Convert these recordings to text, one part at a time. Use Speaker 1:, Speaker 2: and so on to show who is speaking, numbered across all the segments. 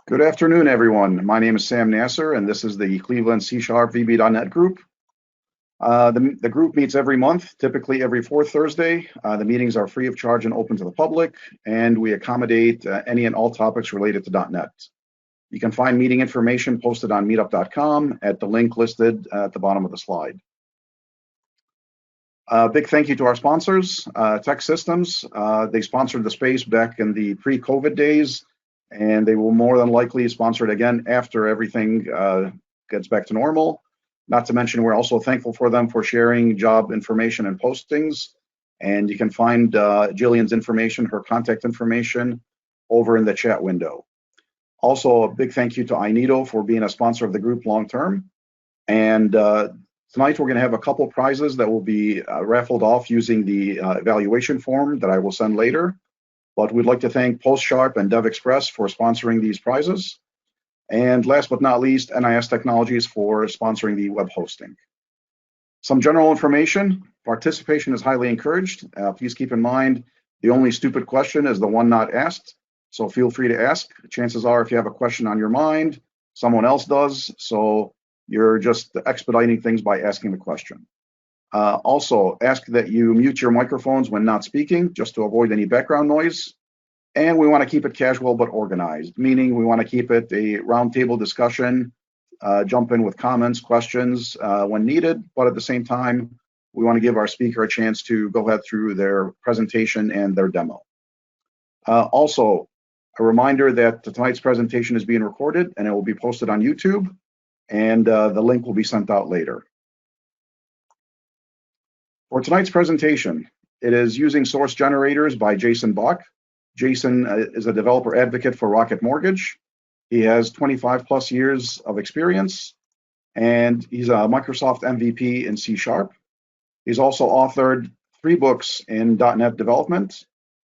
Speaker 1: Good afternoon, everyone. My name is Sam Nasser, and this is the Cleveland C# VB.NET group. The group meets every month, typically every fourth Thursday. The meetings are free of charge and open to the public, and we accommodate any and all topics related to .NET. You can find meeting information posted on meetup.com at the link listed at the bottom of the slide. Big thank you to our sponsors, Tech Systems. They sponsored the space back in the pre-COVID days, and they will more than likely sponsor it again after everything gets back to normal. Not to mention, we're also thankful for them for sharing job information and postings. And you can find Jillian's information, her contact information, over in the chat window. Also, a big thank you to Inito for being a sponsor of the group long term. And tonight we're going to have a couple prizes that will be raffled off using the evaluation form that I will send later. But we'd like to thank PostSharp and DevExpress for sponsoring these prizes. And last but not least, NIS Technologies for sponsoring the web hosting. Some general information: participation is highly encouraged. Please keep in mind, the only stupid question is the one not asked. So feel free to ask. Chances are, if you have a question on your mind, someone else does. So you're just expediting things by asking the question. Also, ask that you mute your microphones when not speaking, just to avoid any background noise. And we want to keep it casual but organized, meaning we want to keep it a roundtable discussion, jump in with comments, questions when needed, but at the same time, we want to give our speaker a chance to go ahead through their presentation and their demo. Also, a reminder that tonight's presentation is being recorded and it will be posted on YouTube, and the link will be sent out later. For tonight's presentation, it is using source generators by Jason Bock. Jason is a developer advocate for Rocket Mortgage. He has 25 plus years of experience, and he's a Microsoft MVP in C#. He's also authored 3 books in .NET development,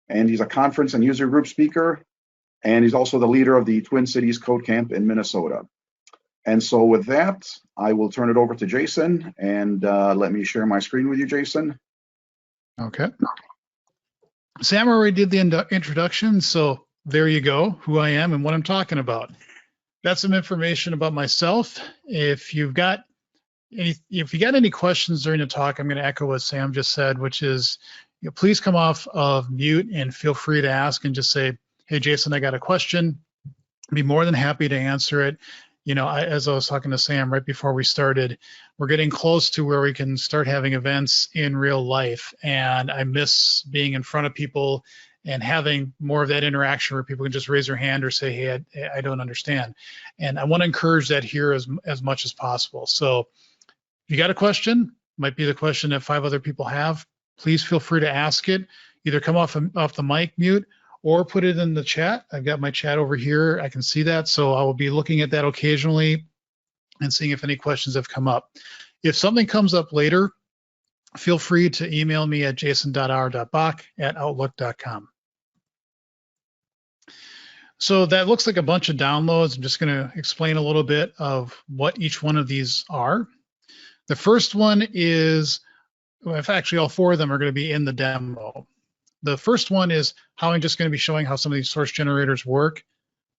Speaker 1: and he's a conference and user group speaker, and he's also the leader of the Twin Cities Code Camp in Minnesota. And so with that, I will turn it over to Jason, and let me share my screen with you, Jason.
Speaker 2: Okay. Sam already did the introduction, so there you go, who I am and what I'm talking about. That's some information about myself. If you got any questions during the talk, I'm going to echo what Sam just said, which is, please come off of mute and feel free to ask and just say, hey, Jason, I got a question. I'd be more than happy to answer it. As I was talking to Sam right before we started, we're getting close to where we can start having events in real life. And I miss being in front of people and having more of that interaction where people can just raise their hand or say, hey, I don't understand. And I want to encourage that here as much as possible. So if you got a question, might be the question that 5 other people have, please feel free to ask it. Either come off the mic mute or put it in the chat. I've got my chat over here. I can see that. So I will be looking at that occasionally and seeing if any questions have come up. If something comes up later, feel free to email me at jason.r.bock@outlook.com. So that looks like a bunch of downloads. I'm just going to explain a little bit of what each one of these are. The first one is, well, actually all 4 of them are going to be in the demo. The first one is how I'm just going to be showing how some of these source generators work.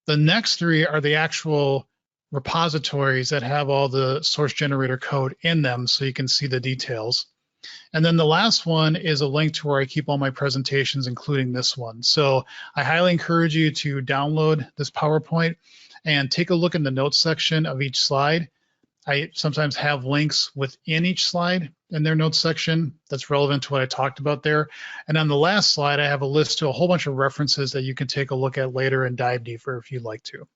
Speaker 2: The next 3 are the actual repositories that have all the source generator code in them, so you can see the details. And then the last one is a link to where I keep all my presentations, including this one. So I highly encourage you to download this PowerPoint and take a look in the notes section of each slide. I sometimes have links within each slide in their notes section that's relevant to what I talked about there. And on the last slide, I have a list to a whole bunch of references that you can take a look at later and dive deeper if you'd like to.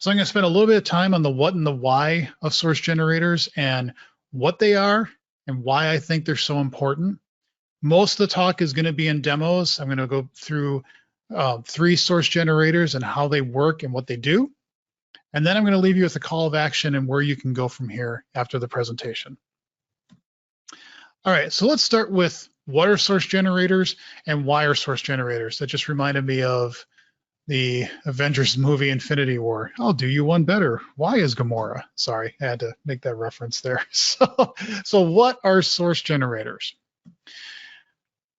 Speaker 2: So I'm going to spend a little bit of time on the what and the why of source generators and what they are and why I think they're so important. Most of the talk is going to be in demos. I'm going to go through 3 source generators and how they work and what they do. And then I'm going to leave you with a call of action and where you can go from here after the presentation. All right, so let's start with what are source generators and why are source generators? That just reminded me of the Avengers movie Infinity War. I'll do you one better. Why is Gamora? Sorry, I had to make that reference there. So what are source generators?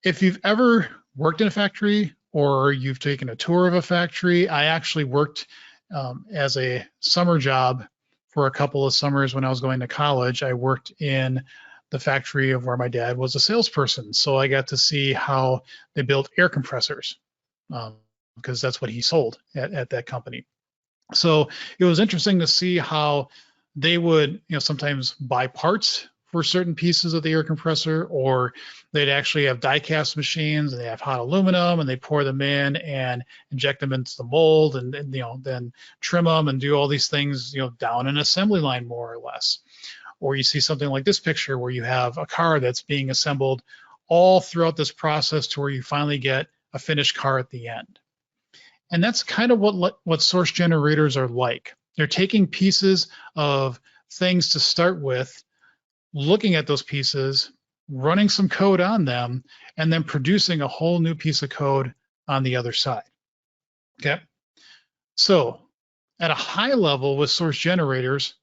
Speaker 2: If you've ever worked in a factory or you've taken a tour of a factory. I actually worked as a summer job for a couple of summers when I was going to college. I worked in the factory of where my dad was a salesperson. So I got to see how they built air compressors, because that's what he sold at that company. So it was interesting to see how they would, sometimes buy parts for certain pieces of the air compressor, or they'd actually have die cast machines and they have hot aluminum and they pour them in and inject them into the mold and then trim them and do all these things, down an assembly line more or less. Or you see something like this picture where you have a car that's being assembled all throughout this process to where you finally get a finished car at the end. And that's kind of what source generators are like. They're taking pieces of things to start with, looking at those pieces, running some code on them, and then producing a whole new piece of code on the other side. Okay. So at a high level with source generators,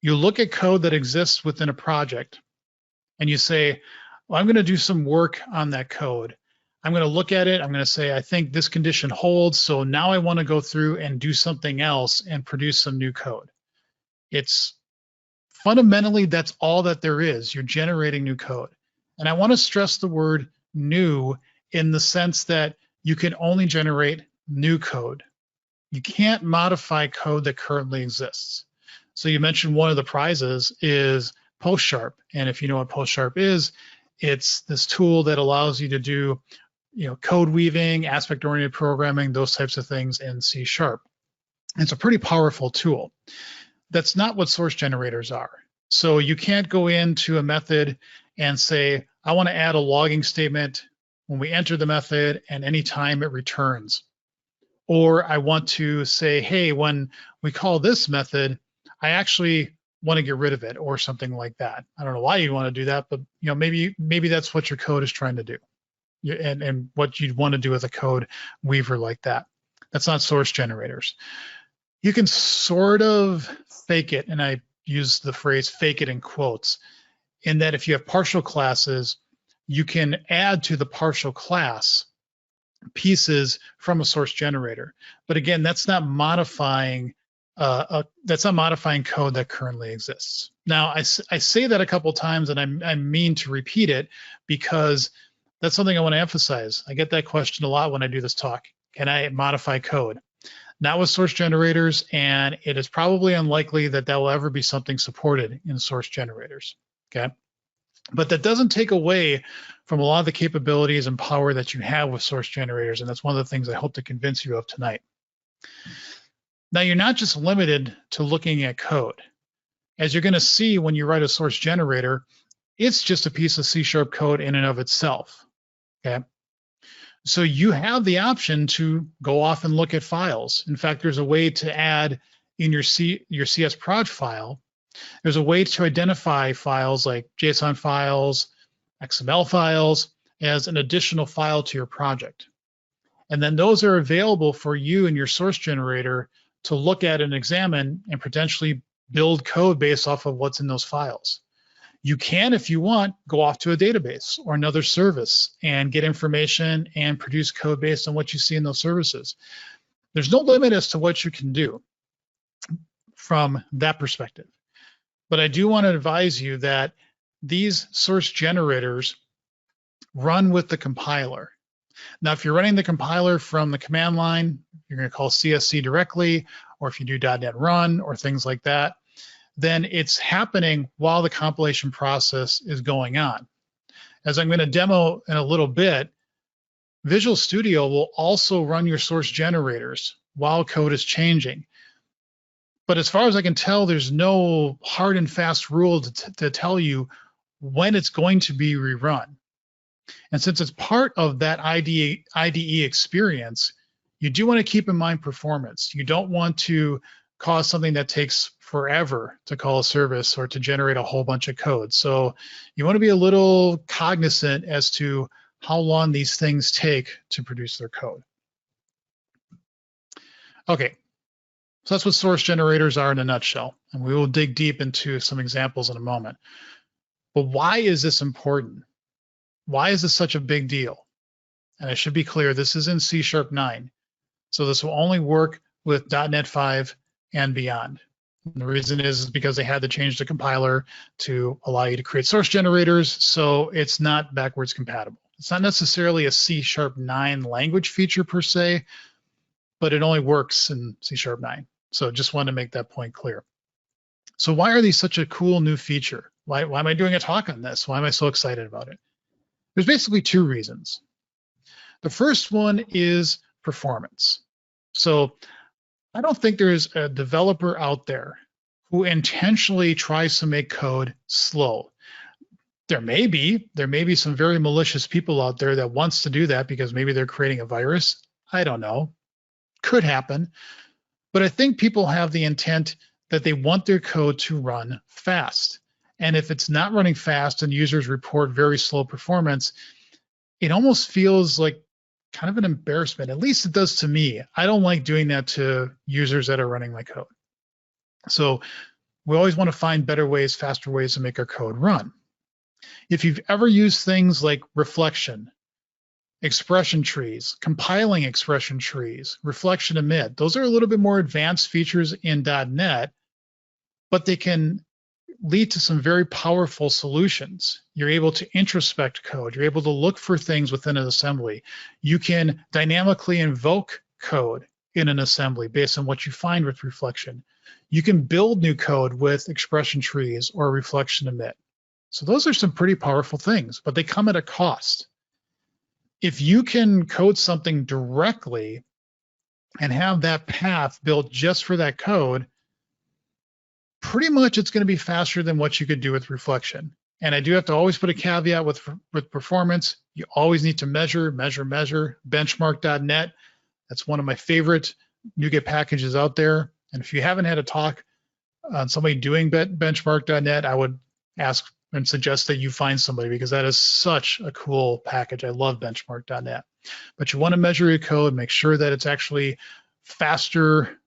Speaker 2: you look at code that exists within a project and you say, well, I'm going to do some work on that code. I'm going to look at it. I'm going to say, I think this condition holds. So now I want to go through and do something else and produce some new code. It's fundamentally, that's all that there is. You're generating new code. And I want to stress the word new in the sense that you can only generate new code. You can't modify code that currently exists. So you mentioned one of the prizes is PostSharp. And if you know what PostSharp is, it's this tool that allows you to do code weaving, aspect-oriented programming, those types of things in C#. It's a pretty powerful tool. That's not what source generators are. So you can't go into a method and say, I want to add a logging statement when we enter the method and anytime it returns. Or I want to say, hey, when we call this method, I actually want to get rid of it or something like that. I don't know why you want to do that, but maybe that's what your code is trying to do. And what you'd want to do with a code weaver like that. That's not source generators. You can sort of fake it, and I use the phrase fake it in quotes, in that if you have partial classes, you can add to the partial class pieces from a source generator. But again, that's not modifying code that currently exists. Now, I say that a couple times, and I mean to repeat it because that's something I want to emphasize. I get that question a lot when I do this talk. Can I modify code? Not with source generators, and it is probably unlikely that will ever be something supported in source generators, okay? But that doesn't take away from a lot of the capabilities and power that you have with source generators, and that's one of the things I hope to convince you of tonight. Now, you're not just limited to looking at code. As you're going to see when you write a source generator, it's just a piece of C# code in and of itself. Okay, so you have the option to go off and look at files. In fact, there's a way to add in your CS proj file. There's a way to identify files like JSON files, XML files as an additional file to your project. And then those are available for you and your source generator to look at and examine and potentially build code based off of what's in those files. You can, if you want, go off to a database or another service and get information and produce code based on what you see in those services. There's no limit as to what you can do from that perspective. But I do want to advise you that these source generators run with the compiler. Now, if you're running the compiler from the command line, you're going to call CSC directly, or if you do .NET Run or things like that, then it's happening while the compilation process is going on. As I'm going to demo in a little bit, Visual Studio will also run your source generators while code is changing. But as far as I can tell, there's no hard and fast rule to tell you when it's going to be rerun. And since it's part of that IDE experience, you do want to keep in mind performance. You don't want to cause something that takes forever to call a service or to generate a whole bunch of code. So you want to be a little cognizant as to how long these things take to produce their code. Okay, so that's what source generators are in a nutshell, and we will dig deep into some examples in a moment. But why is this important? Why is this such a big deal? And I should be clear, this is in C#9. So this will only work with .NET 5 and beyond. And the reason is because they had to change the compiler to allow you to create source generators, so it's not backwards compatible. It's not necessarily a C#9 language feature per se, but it only works in C#9. So just wanted to make that point clear. So why are these such a cool new feature? Why am I doing a talk on this? Why am I so excited about it? There's basically two reasons. The first one is performance. So I don't think there's a developer out there who intentionally tries to make code slow. There may be some very malicious people out there that wants to do that because maybe they're creating a virus. I don't know. Could happen. But I think people have the intent that they want their code to run fast. And if it's not running fast and users report very slow performance, it almost feels like kind of an embarrassment. At least it does to me. I don't like doing that to users that are running my code. So we always want to find better ways, faster ways to make our code run. If you've ever used things like reflection, expression trees, compiling expression trees, reflection emit, those are a little bit more advanced features in .NET, but they can lead to some very powerful solutions. You're able to introspect code. You're able to look for things within an assembly. You can dynamically invoke code in an assembly based on what you find with reflection. You can build new code with expression trees or reflection emit. So those are some pretty powerful things, but they come at a cost. If you can code something directly and have that path built just for that code, pretty much it's going to be faster than what you could do with reflection. And I do have to always put a caveat with performance. You always need to measure. Benchmark.net, that's one of my favorite NuGet packages out there. And if you haven't had a talk on somebody doing benchmark.net, I would ask and suggest that you find somebody, because that is such a cool package. I love benchmark.net. But you want to measure your code, make sure that it's actually faster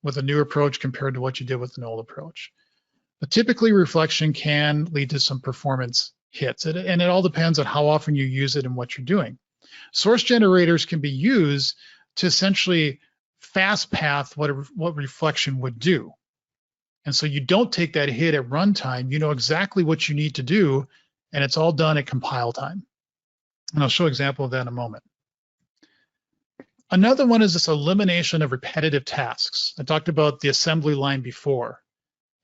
Speaker 2: with a new approach compared to what you did with an old approach. But typically reflection can lead to some performance hits, and it all depends on how often you use it and what you're doing. Source generators can be used to essentially fast path what reflection would do. And so you don't take that hit at runtime. You know exactly what you need to do, and it's all done at compile time. And I'll show an example of that in a moment. Another one is this elimination of repetitive tasks. I talked about the assembly line before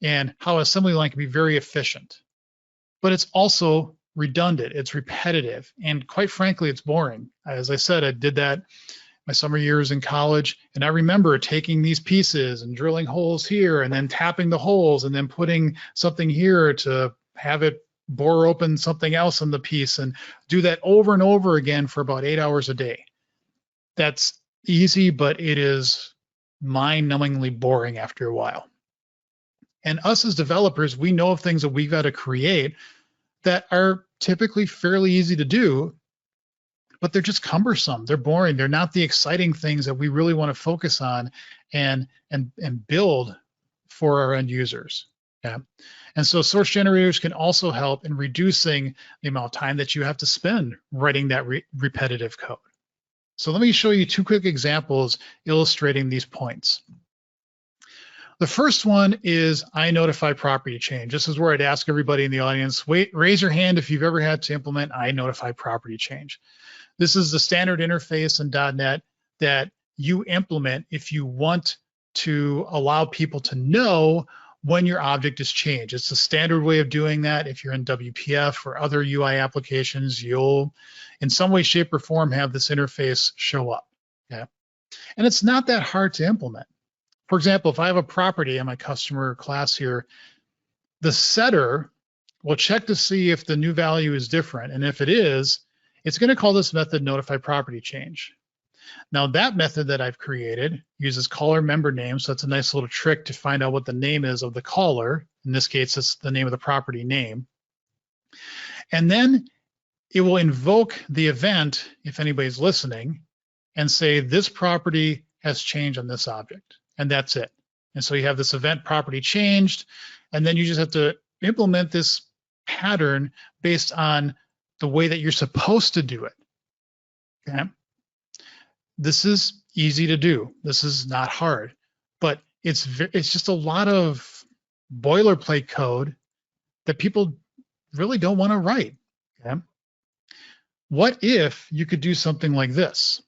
Speaker 2: and how an assembly line can be very efficient, but it's also redundant, it's repetitive, and quite frankly, it's boring. As I said, I did that my summer years in college, and I remember taking these pieces and drilling holes here and then tapping the holes and then putting something here to have it bore open something else in the piece, and do that over and over again for about 8 hours a day. That's easy, but it is mind-numbingly boring after a while. And us as developers, we know of things that we've got to create that are typically fairly easy to do, but they're just cumbersome. They're boring. They're not the exciting things that we really want to focus on and build for our end users. Yeah. And so source generators can also help in reducing the amount of time that you have to spend writing that repetitive code. So let me show you two quick examples illustrating these points. The first one is iNotify property change. This is where I'd ask everybody in the audience, raise your hand if you've ever had to implement iNotify property change. This is the standard interface in .NET that you implement if you want to allow people to know when your object is changed. It's a standard way of doing that. If you're in WPF or other UI applications, you'll in some way, shape, or form have this interface show up. Okay? And it's not that hard to implement. For example, if I have a property in my customer class here, the setter will check to see if the new value is different. And if it is, it's going to call this method notify property change. Now that method that I've created uses caller member name. So that's a nice little trick to find out what the name is of the caller. In this case, it's the name of the property name. And then it will invoke the event, if anybody's listening, and say this property has changed on this object. And that's it. And so you have this event property changed, and then you just have to implement this pattern based on the way that you're supposed to do it. Okay. This is easy to do. This is not hard, but it's just a lot of boilerplate code that people really don't want to write. Okay? What if you could do something like this?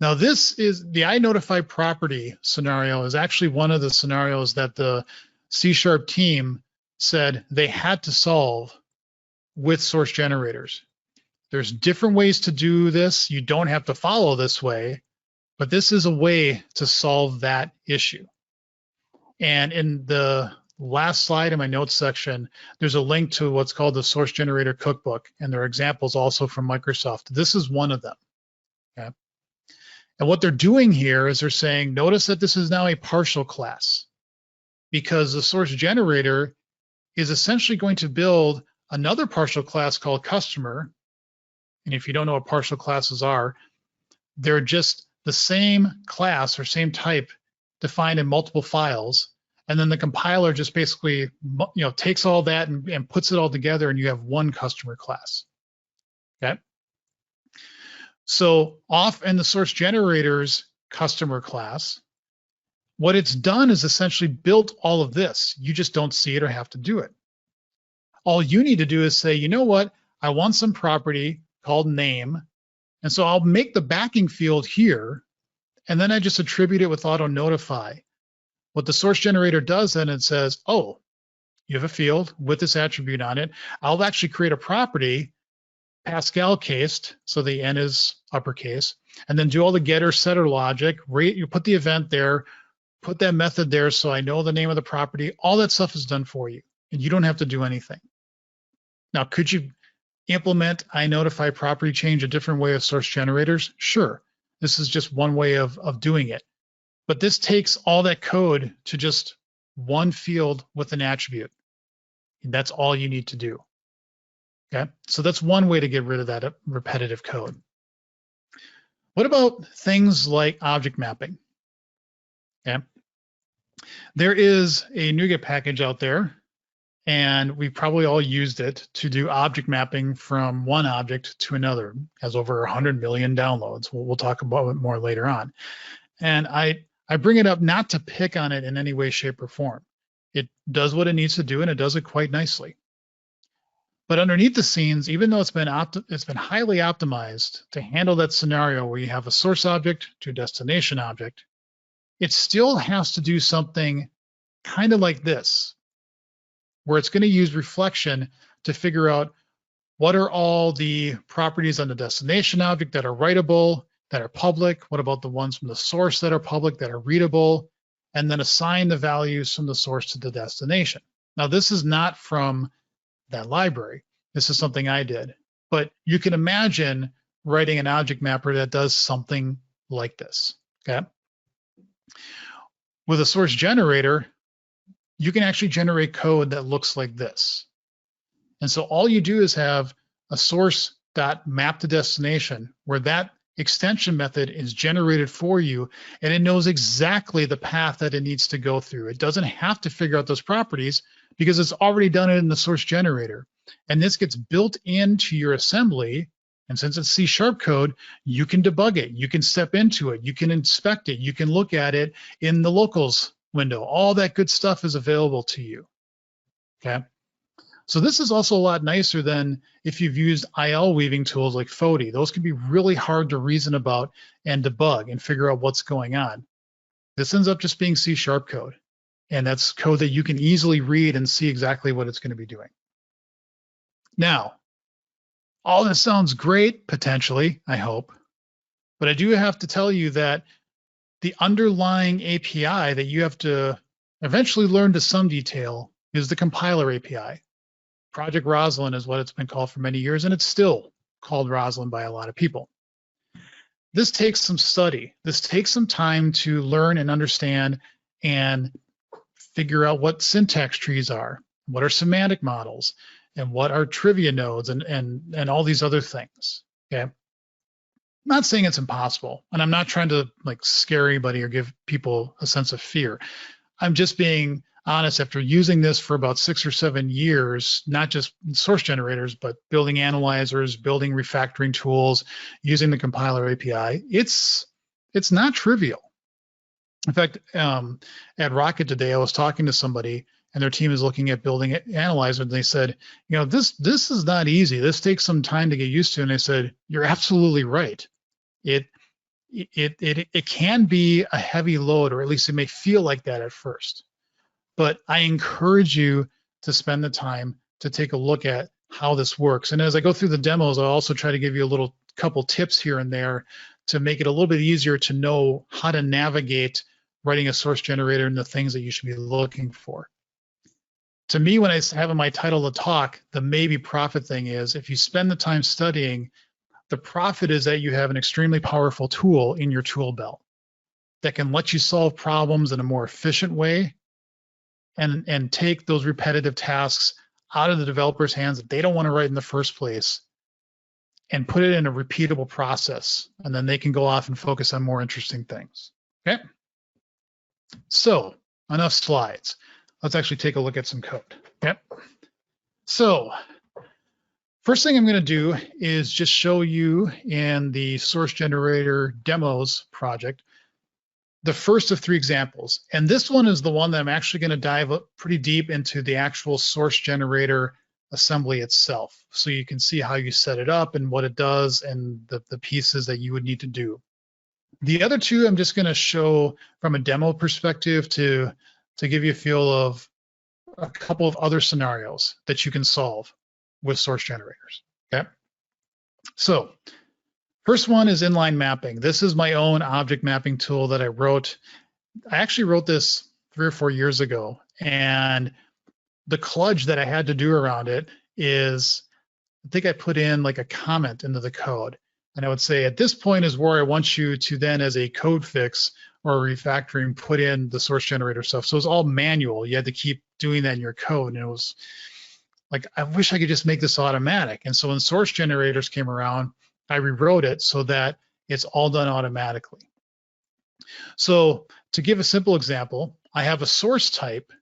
Speaker 2: Now, this is the iNotify property scenario is actually one of the scenarios that the C# team said they had to solve with source generators. There's different ways to do this. You don't have to follow this way, but this is a way to solve that issue. And in the last slide in my notes section, there's a link to what's called the Source Generator Cookbook, and there are examples also from Microsoft. This is one of them. Okay? And what they're doing here is they're saying, notice that this is now a partial class, because the source generator is essentially going to build another partial class called customer. And if you don't know what partial classes are, they're just the same class or same type defined in multiple files. And then the compiler just basically, takes all that and puts it all together, and you have one customer class. Okay. So off in the source generator's customer class, what it's done is essentially built all of this. You just don't see it or have to do it. All you need to do is say, you know what? I want some property called name. And so I'll make the backing field here, and then I just attribute it with auto notify. What the source generator does then, it says, oh, you have a field with this attribute on it. I'll actually create a property, Pascal cased, so the N is uppercase, and then do all the getter setter logic. You put the event there, put that method there so I know the name of the property. All that stuff is done for you, and you don't have to do anything. Now, could you implement iNotify property change a different way of source generators? Sure. This is just one way of doing it. But this takes all that code to just one field with an attribute. And that's all you need to do. Okay, so that's one way to get rid of that repetitive code. What about things like object mapping? Okay, there is a NuGet package out there, and we probably all used it to do object mapping from one object to another. It has over 100 million downloads. We'll talk about it more later on. And I bring it up not to pick on it in any way, shape, or form. It does what it needs to do, and it does it quite nicely. But underneath the scenes, even though it's been highly optimized to handle that scenario where you have a source object to a destination object, it still has to do something kind of like this, where it's going to use reflection to figure out what are all the properties on the destination object that are writable, that are public, what about the ones from the source that are public, that are readable, and then assign the values from the source to the destination. Now, this is not from that library. This is something I did, but you can imagine writing an object mapper that does something like this, okay? With a source generator, you can actually generate code that looks like this. And so all you do is have a source.map to destination, where that extension method is generated for you, and it knows exactly the path that it needs to go through. It doesn't have to figure out those properties because it's already done it in the source generator. And this gets built into your assembly. And since it's C# code, you can debug it. You can step into it. You can inspect it. You can look at it in the locals window. All that good stuff is available to you. Okay. So this is also a lot nicer than if you've used IL weaving tools like Fody. Those can be really hard to reason about and debug and figure out what's going on. This ends up just being C# code. And that's code that you can easily read and see exactly what it's going to be doing. Now, all this sounds great, potentially, I hope, but I do have to tell you that the underlying API that you have to eventually learn to some detail is the compiler API. Project Roslyn is what it's been called for many years, and it's still called Roslyn by a lot of people. This takes some study. This takes some time to learn and understand and figure out what syntax trees are, what are semantic models, and what are trivia nodes, and all these other things, okay? I'm not saying it's impossible, and I'm not trying to like scare anybody or give people a sense of fear. I'm just being honest, after using this for about 6 or 7 years, not just source generators, but building analyzers, building refactoring tools, using the compiler API, it's not trivial. In fact, at Rocket today, I was talking to somebody and their team is looking at building an analyzer, and they said, this is not easy. This takes some time to get used to. And I said, you're absolutely right. It can be a heavy load, or at least it may feel like that at first. But I encourage you to spend the time to take a look at how this works. And as I go through the demos, I'll also try to give you a couple tips here and there to make it a little bit easier to know how to navigate writing a source generator and the things that you should be looking for. To me, when I have in my title of the talk, the maybe profit thing is, if you spend the time studying, the profit is that you have an extremely powerful tool in your tool belt that can let you solve problems in a more efficient way and take those repetitive tasks out of the developer's hands that they don't want to write in the first place and put it in a repeatable process. And then they can go off and focus on more interesting things. Okay. So enough slides. Let's actually take a look at some code. Yep. So first thing I'm going to do is just show you in the source generator demos project the first of 3 examples. And this one is the one that I'm actually going to dive up pretty deep into the actual source generator assembly itself, so you can see how you set it up and what it does and the pieces that you would need to do. The other 2 I'm just going to show from a demo perspective to give you a feel of a couple of other scenarios that you can solve with source generators. Okay. So first one is inline mapping. This is my own object mapping tool that I wrote. I actually wrote this 3 or 4 years ago, and the kludge that I had to do around it is, I think I put in like a comment into the code. And I would say, at this point is where I want you to then, as a code fix or refactoring, put in the source generator stuff. So it's all manual. You had to keep doing that in your code. And it was like, I wish I could just make this automatic. And so when source generators came around, I rewrote it so that it's all done automatically. So to give a simple example, I have a source type,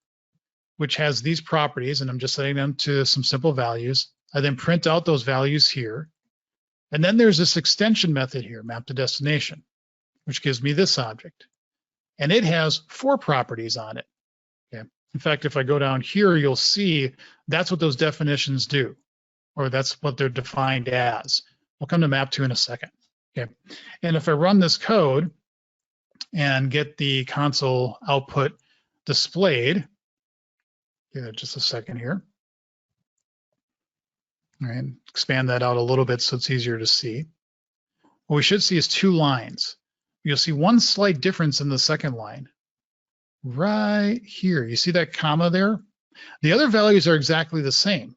Speaker 2: which has these properties, and I'm just setting them to some simple values. I then print out those values here. And then there's this extension method here, map to destination, which gives me this object. And it has 4 properties on it. Okay. In fact, if I go down here, you'll see that's what those definitions do, or that's what they're defined as. We'll come to map to in a second. Okay. And if I run this code and get the console output displayed, just a second here. All right, expand that out a little bit so it's easier to see. What we should see is 2 lines. You'll see one slight difference in the second line. Right here, you see that comma there? The other values are exactly the same,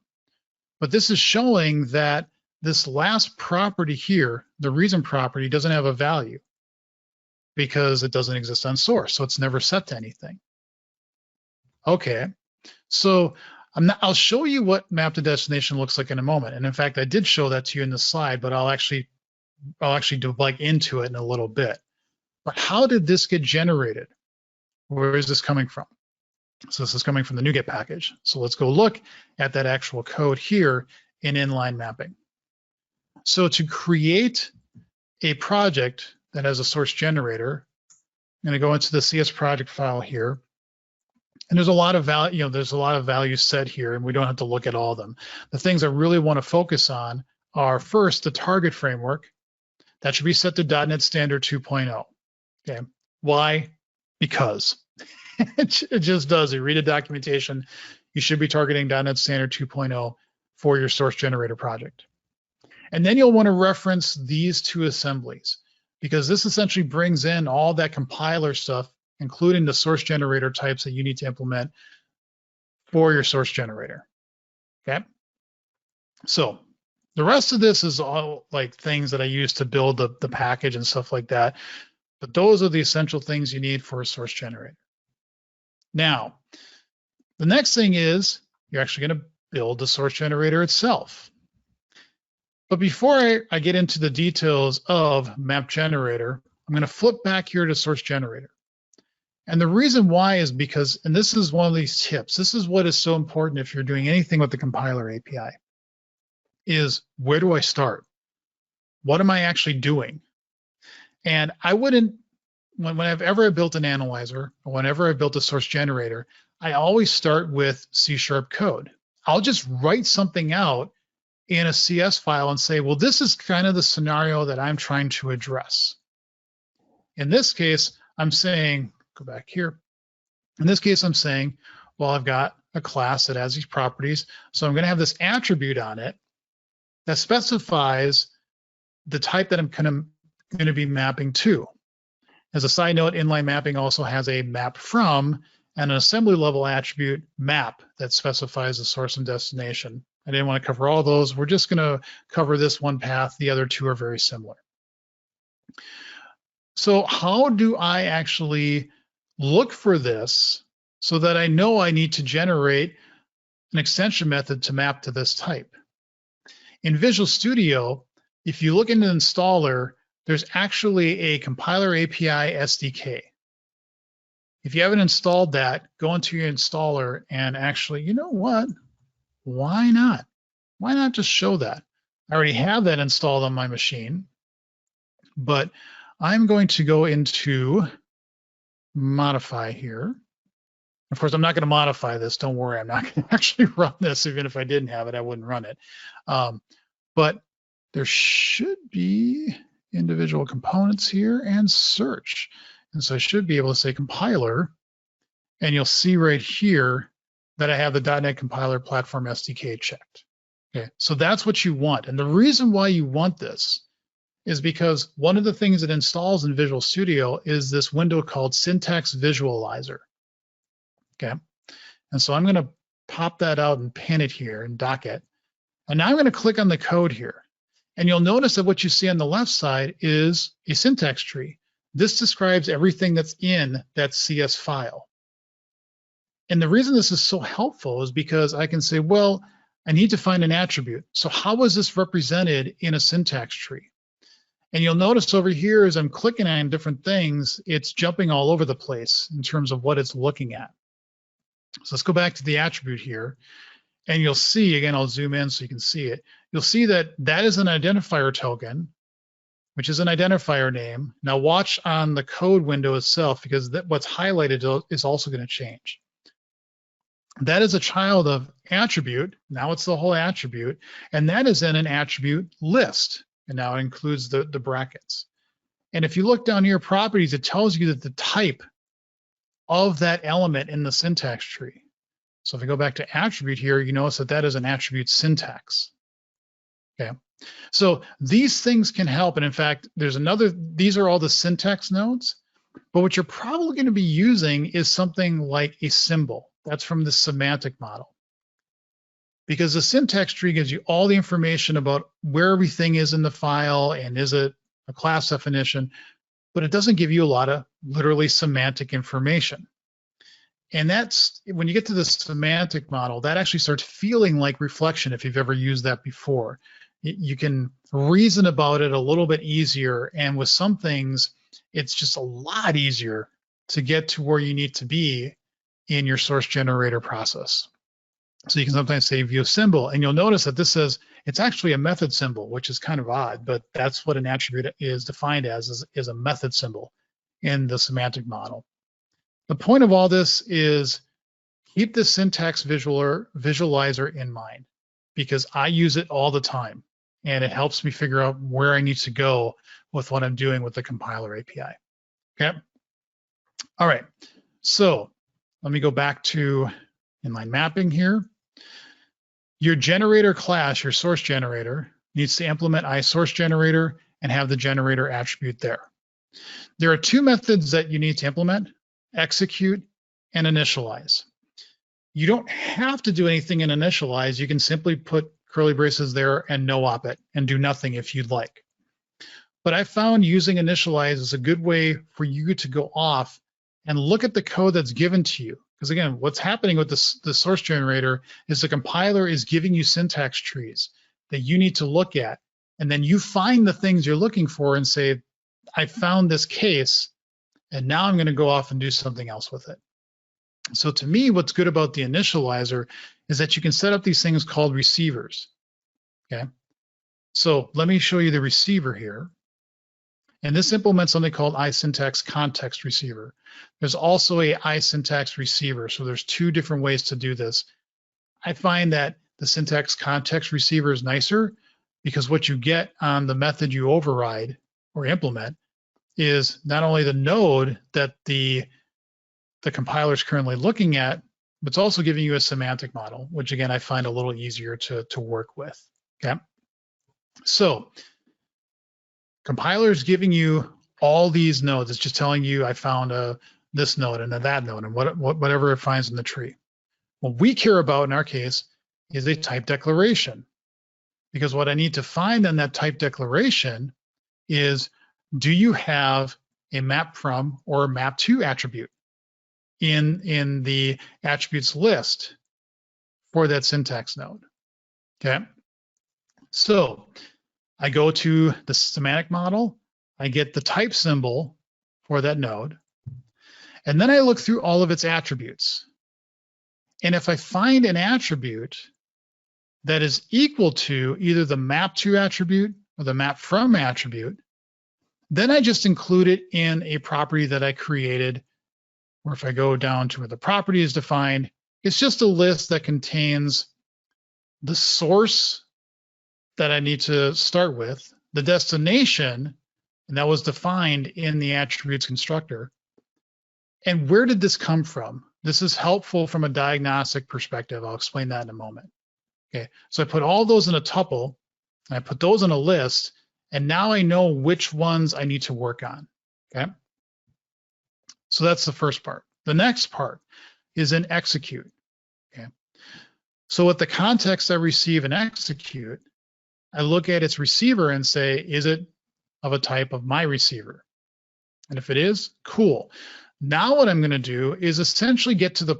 Speaker 2: but this is showing that this last property here, the reason property, doesn't have a value because it doesn't exist on source, so it's never set to anything. Okay, so I'll show you what map to destination looks like in a moment. And in fact, I did show that to you in the slide, but I'll actually dig into it in a little bit. But how did this get generated? Where is this coming from? So this is coming from the NuGet package. So let's go look at that actual code here in inline mapping. So to create a project that has a source generator, I'm going to go into the CS project file here. And there's a lot of value, there's a lot of values set here, and we don't have to look at all of them. The things I really want to focus on are, first, the target framework. That should be set to .NET Standard 2.0. Okay, why? Because it just does. You read the documentation, you should be targeting .NET Standard 2.0 for your source generator project. And then you'll want to reference these 2 assemblies, because this essentially brings in all that compiler stuff, including the source generator types that you need to implement for your source generator. Okay. So the rest of this is all like things that I use to build the package and stuff like that. But those are the essential things you need for a source generator. Now, the next thing is you're actually going to build the source generator itself. But before I get into the details of map generator, I'm going to flip back here to source generator. And the reason why is because, and this is one of these tips, this is what is so important if you're doing anything with the compiler API, is where do I start? What am I actually doing? And I wouldn't, whenever I built an analyzer, or whenever I built a source generator, I always start with C# code. I'll just write something out in a CS file and say, well, this is kind of the scenario that I'm trying to address. In this case, I'm saying, go back here. In this case, I'm saying, well, I've got a class that has these properties. So I'm going to have this attribute on it that specifies the type that I'm going to be mapping to. As a side note, inline mapping also has a map from and an assembly level attribute map that specifies the source and destination. I didn't want to cover all those. We're just going to cover this one path. The other two are very similar. So how do I actually look for this so that I know I need to generate an extension method to map to this type? In Visual Studio, if you look into the installer, there's actually a compiler API SDK. If you haven't installed that, go into your installer and actually, you know what? Why not? Why not just show that? I already have that installed on my machine, but I'm going to go into modify here. Of course, I'm not going to modify this. Don't worry, I'm not going to actually run this. Even if I didn't have it, I wouldn't run it. But there should be individual components here and search. And so I should be able to say compiler, and you'll see right here that I have the .NET Compiler Platform SDK checked. Okay, so that's what you want. And the reason why you want this is because one of the things it installs in Visual Studio is this window called Syntax Visualizer. Okay, and so I'm going to pop that out and pin it here and dock it. And now I'm going to click on the code here. And you'll notice that what you see on the left side is a syntax tree. This describes everything that's in that CS file. And the reason this is so helpful is because I can say, well, I need to find an attribute. So how is this represented in a syntax tree? And you'll notice over here as I'm clicking on different things, it's jumping all over the place in terms of what it's looking at. So let's go back to the attribute here. And you'll see, again, I'll zoom in so you can see it. You'll see that that is an identifier token, which is an identifier name. Now watch on the code window itself, because what's highlighted is also going to change. That is a child of attribute. Now it's the whole attribute, and that is in an attribute list. And now it includes the brackets. And if you look down here, properties, it tells you that the type of that element in the syntax tree. So if I go back to attribute here, you notice that that is an attribute syntax. Okay, so these things can help. And in fact, there's another, these are all the syntax nodes, but what you're probably going to be using is something like a symbol. That's from the semantic model. Because the syntax tree gives you all the information about where everything is in the file and is it a class definition, but it doesn't give you a lot of literally semantic information. And that's, when you get to the semantic model, that actually starts feeling like reflection if you've ever used that before. You can reason about it a little bit easier, and with some things, it's just a lot easier to get to where you need to be in your source generator process. So you can sometimes say view symbol, and you'll notice that this says it's actually a method symbol, which is kind of odd, but that's what an attribute is defined as, is a method symbol in the semantic model. The point of all this is keep the syntax visualizer in mind, because I use it all the time, and it helps me figure out where I need to go with what I'm doing with the compiler API. Okay. All right. So let me go back to inline mapping here. Your generator class, your source generator, needs to implement iSourceGenerator and have the generator attribute there. There are two methods that you need to implement: execute and initialize. You don't have to do anything in initialize. You can simply put curly braces there and no op it and do nothing if you'd like. But I found using initialize is a good way for you to go off and look at the code that's given to you. Because again, what's happening with the source generator is the compiler is giving you syntax trees that you need to look at. And then you find the things you're looking for and say, I found this case, And now I'm going to go off and do something else with it. So to me, what's good about the initializer is that you can set up these things called receivers. Okay. So let me show you the receiver here. And this implements something called iSyntax context receiver. There's also a iSyntax receiver. So there's two different ways to do this. I find that the syntax context receiver is nicer because what you get on the method you override or implement is not only the node that the compiler is currently looking at, but it's also giving you a semantic model, which again, I find a little easier to work with, okay? So compiler is giving you all these nodes. It's just telling you I found this node and that node and whatever it finds in the tree. What we care about in our case is a type declaration, because what I need to find in that type declaration is, do you have a map from or a map to attribute in the attributes list for that syntax node? Okay. So I go to the semantic model, I get the type symbol for that node, and then I look through all of its attributes. And if I find an attribute that is equal to either the map to attribute or the map from attribute, then I just include it in a property that I created, or if I go down to where the property is defined, it's just a list that contains the source that I need to start with, the destination, and that was defined in the attributes constructor. And where did this come from? This is helpful from a diagnostic perspective. I'll explain that in a moment. Okay, so I put all those in a tuple, and I put those in a list, and now I know which ones I need to work on, okay? So that's the first part. The next part is in execute, okay? So with the context I receive and execute, I look at its receiver and say, is it of a type of my receiver? And if it is, cool. Now what I'm gonna do is essentially get to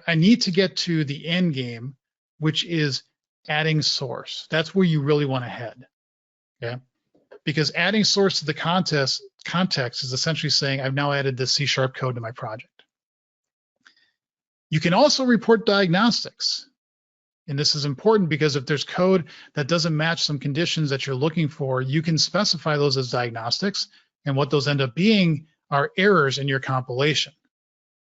Speaker 2: I need to get to the end game, which is adding source. That's where you really wanna head, okay? Because adding source to the context is essentially saying, I've now added the C# code to my project. You can also report diagnostics. And this is important because if there's code that doesn't match some conditions that you're looking for, you can specify those as diagnostics. And what those end up being are errors in your compilation,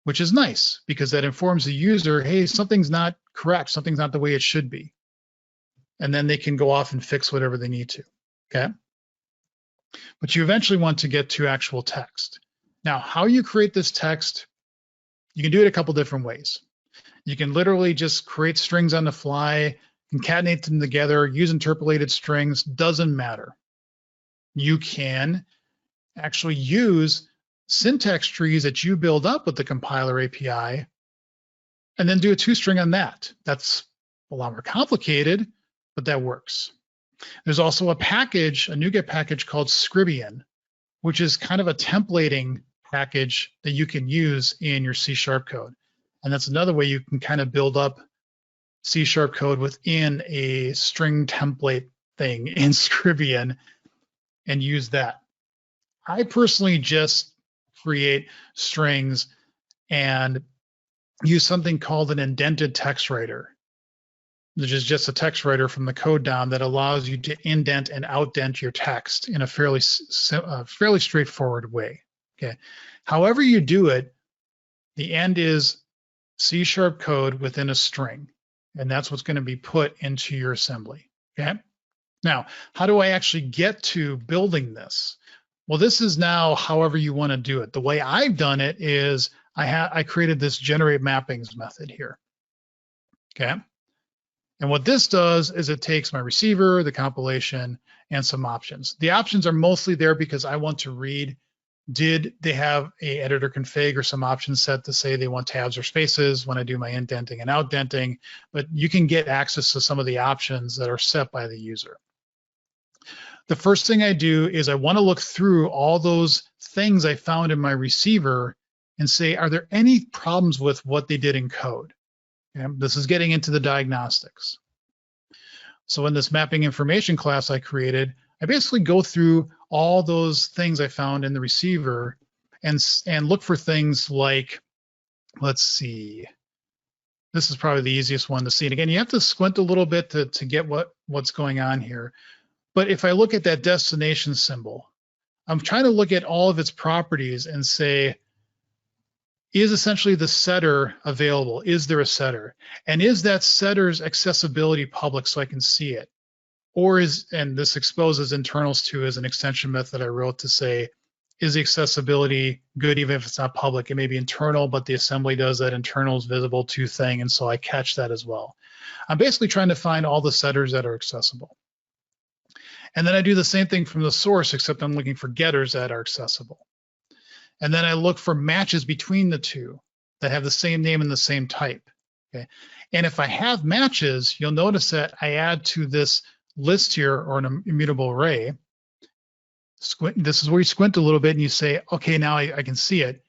Speaker 2: which is nice because that informs the user, hey, something's not correct, something's not the way it should be. And then they can go off and fix whatever they need to, okay? But you eventually want to get to actual text. Now, how you create this text, you can do it a couple different ways. You can literally just create strings on the fly, concatenate them together, use interpolated strings, doesn't matter. You can actually use syntax trees that you build up with the compiler API and then do a toString on that. That's a lot more complicated, but that works. There's also a package, a NuGet package called Scribian, which is kind of a templating package that you can use in your C# code. And that's another way you can kind of build up C# code within a string template thing in Scribian and use that. I personally just create strings and use something called an indented text writer, which is just a text writer from the code down that allows you to indent and outdent your text in a fairly straightforward way. Okay. However you do it, the end is C# code within a string, and that's what's going to be put into your assembly. Okay. Now, how do I actually get to building this? Well, this is now however you want to do it. The way I've done it is I created this generate mappings method here. Okay. And what this does is it takes my receiver, the compilation, and some options. The options are mostly there because I want to read, did they have a editor config or some options set to say they want tabs or spaces when I do my indenting and outdenting, but you can get access to some of the options that are set by the user. The first thing I do is I want to look through all those things I found in my receiver and say, are there any problems with what they did in code? Okay, this is getting into the diagnostics. So in this mapping information class I created, I basically go through all those things I found in the receiver and look for things like, let's see, this is probably the easiest one to see. And again, you have to squint a little bit to get what's going on here. But if I look at that destination symbol, I'm trying to look at all of its properties and say, is essentially the setter available? Is there a setter? And is that setter's accessibility public so I can see it? Or and this exposes internals to as an extension method I wrote to say, is the accessibility good even if it's not public? It may be internal, but the assembly does that internal is visible to thing, and so I catch that as well. I'm basically trying to find all the setters that are accessible. And then I do the same thing from the source, except I'm looking for getters that are accessible. And then I look for matches between the two that have the same name and the same type. Okay. And if I have matches, you'll notice that I add to this list here, or an immutable array. This is where you squint a little bit and you say, okay, now I can see it.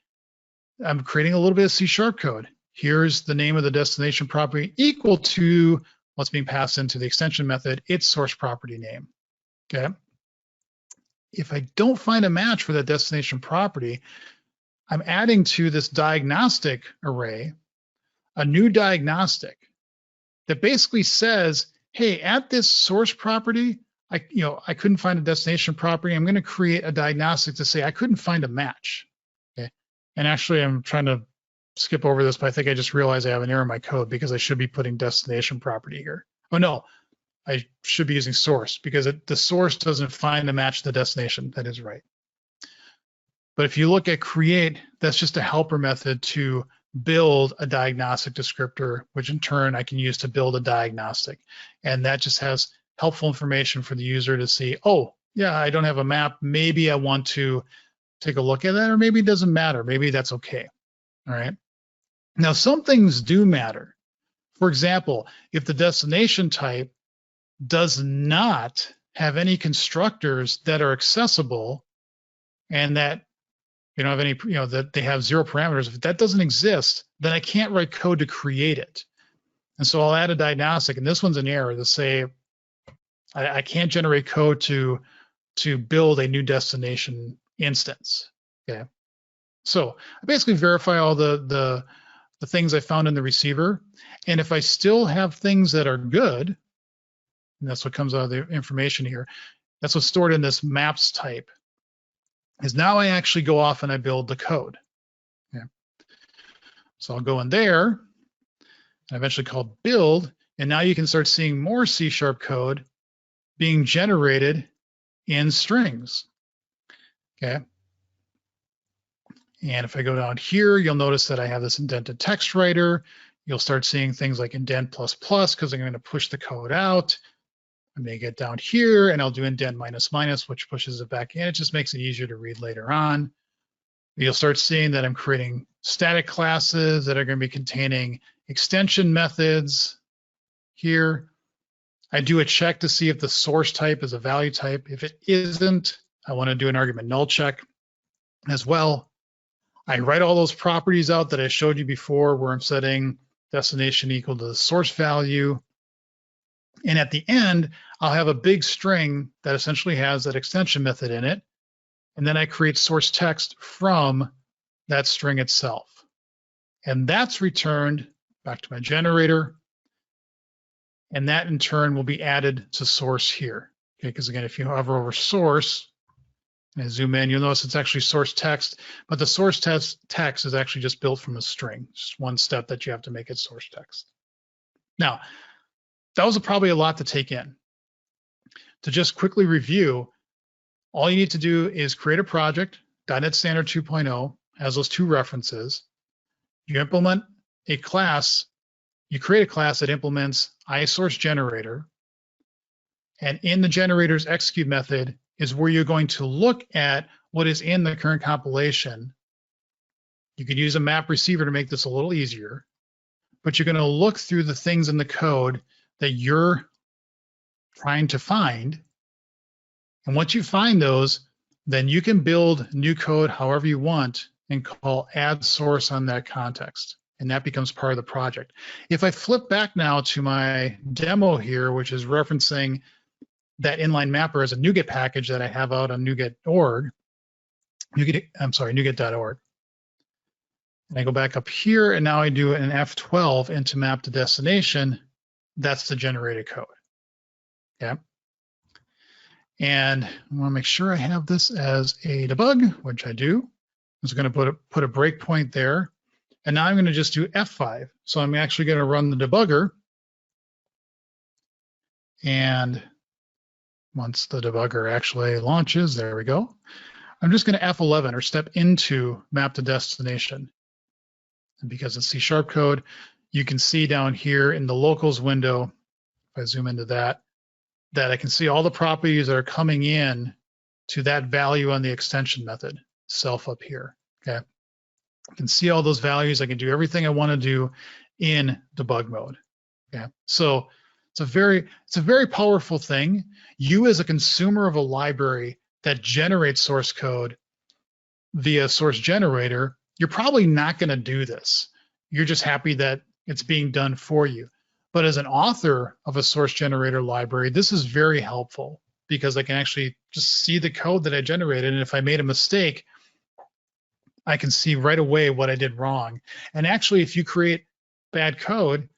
Speaker 2: I'm creating a little bit of C# code. Here's the name of the destination property equal to what's being passed into the extension method, its source property name. Okay. If I don't find a match for that destination property, I'm adding to this diagnostic array a new diagnostic that basically says, hey, at this source property, I couldn't find a destination property. I'm going to create a diagnostic to say I couldn't find a match. Okay. And actually, I'm trying to skip over this, but I think I just realized I have an error in my code because I should be putting destination property here. Oh no, I should be using source because the source doesn't find a match to the destination. That is right. But if you look at create, that's just a helper method to build a diagnostic descriptor, which in turn I can use to build a diagnostic. And that just has helpful information for the user to see, oh, yeah, I don't have a map. Maybe I want to take a look at that, or maybe it doesn't matter. Maybe that's okay. All right. Now, some things do matter. For example, if the destination type does not have any constructors that are accessible and that have any, that they have 0 parameters, if that doesn't exist, then I can't write code to create it. And so I'll add a diagnostic, and this one's an error to say I can't generate code to build a new destination instance. Okay. So I basically verify all the things I found in the receiver. And if I still have things that are good, and that's what comes out of the information here, that's what's stored in this maps type, is now I actually go off and I build the code. Okay. So I'll go in there, and I eventually call build, and now you can start seeing more C# code being generated in strings. Okay. And if I go down here, you'll notice that I have this indented text writer. You'll start seeing things like indent ++ because I'm going to push the code out. I may get down here and I'll do indent --, which pushes it back in. It just makes it easier to read later on. You'll start seeing that I'm creating static classes that are going to be containing extension methods here. I do a check to see if the source type is a value type. If it isn't, I want to do an argument null check as well. I write all those properties out that I showed you before where I'm setting destination equal to the source value. And at the end, I'll have a big string that essentially has that extension method in it. And then I create source text from that string itself. And that's returned back to my generator. And that in turn will be added to source here. Okay, because again, if you hover over source, and I zoom in, you'll notice it's actually source text, but the source text is actually just built from a string. Just one step that you have to make it source text. Now, that was probably a lot to take in. To just quickly review, all you need to do is create a project. .NET Standard 2.0 has those 2 references. You implement a class. You create a class that implements iSource generator. And in the generator's execute method is where you're going to look at what is in the current compilation. You could use a map receiver to make this a little easier, but you're going to look through the things in the code that you're trying to find. And once you find those, then you can build new code however you want and call add source on that context. And that becomes part of the project. If I flip back now to my demo here, which is referencing that inline mapper as a NuGet package that I have out on NuGet.org, NuGet.org. And I go back up here, and now I do an F12 into map to destination. That's the generated code. Okay. And I want to make sure I have this as a debug, which I do. I'm just going to put a breakpoint there. And now I'm going to just do F5. So I'm actually going to run the debugger. And once the debugger actually launches, there we go. I'm just going to F11 or step into map to destination. And because it's C# code, you can see down here in the locals window, if I zoom into that I can see all the properties that are coming in to that value on the extension method itself up here. Okay. I can see all those values. I can do everything I want to do in debug mode. Okay. So it's a very powerful thing. You as a consumer of a library that generates source code via source generator, you're probably not going to do this. You're just happy that it's being done for you. But as an author of a source generator library, this is very helpful because I can actually just see the code that I generated. And if I made a mistake, I can see right away what I did wrong. And actually, if you create bad code,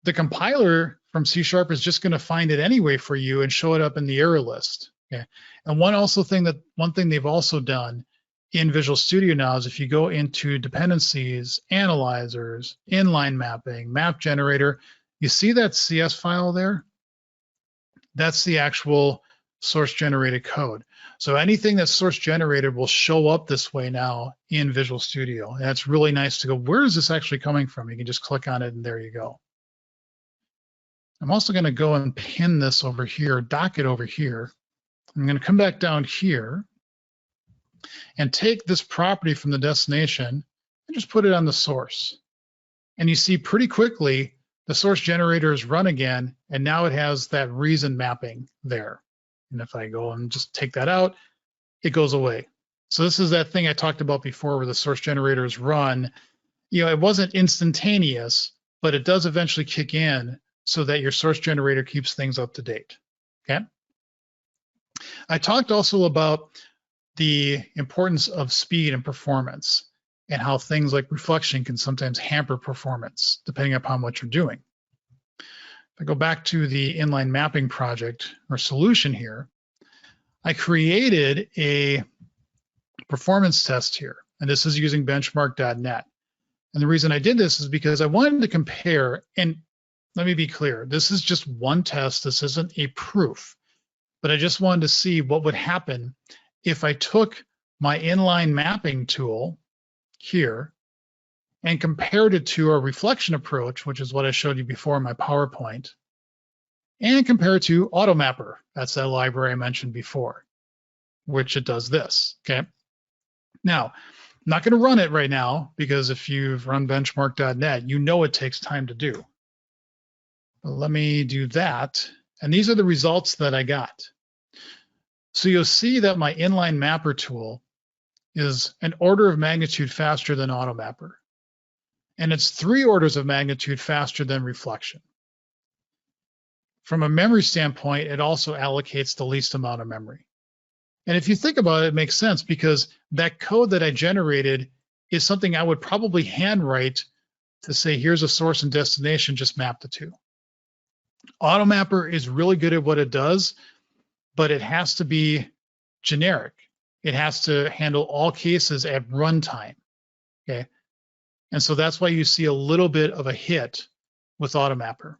Speaker 2: the compiler from C# is just going to find it anyway for you and show it up in the error list. Okay. And one thing they've also done in Visual Studio now is if you go into dependencies, analyzers, inline mapping, map generator, you see that CS file there? That's the actual source generated code. So anything that's source generated will show up this way now in Visual Studio. And it's really nice to go, where is this actually coming from? You can just click on it and there you go. I'm also going to go and pin this over here, dock it over here. I'm going to come back down here and take this property from the destination and just put it on the source. And you see pretty quickly the source generator is run again, and now it has that reason mapping there. And if I go and just take that out, it goes away. So this is that thing I talked about before where the source generator is run. You know, it wasn't instantaneous, but it does eventually kick in so that your source generator keeps things up to date. Okay. I talked also about the importance of speed and performance and how things like reflection can sometimes hamper performance depending upon what you're doing. If I go back to the inline mapping project or solution here, I created a performance test here, and this is using benchmark.net. And the reason I did this is because I wanted to compare, and let me be clear, this is just one test, this isn't a proof, but I just wanted to see what would happen if I took my inline mapping tool here and compared it to a reflection approach, which is what I showed you before in my PowerPoint, and compare it to AutoMapper. That's that library I mentioned before, which it does this, okay? Now, I'm not gonna run it right now because if you've run benchmark.net, you know it takes time to do. But let me do that. And these are the results that I got. So you'll see that my inline mapper tool is an order of magnitude faster than AutoMapper. And it's 3 orders of magnitude faster than reflection. From a memory standpoint, it also allocates the least amount of memory. And if you think about it, it makes sense because that code that I generated is something I would probably handwrite to say, here's a source and destination, just map the two. AutoMapper is really good at what it does, but it has to be generic. It has to handle all cases at runtime, okay? And so that's why you see a little bit of a hit with AutoMapper.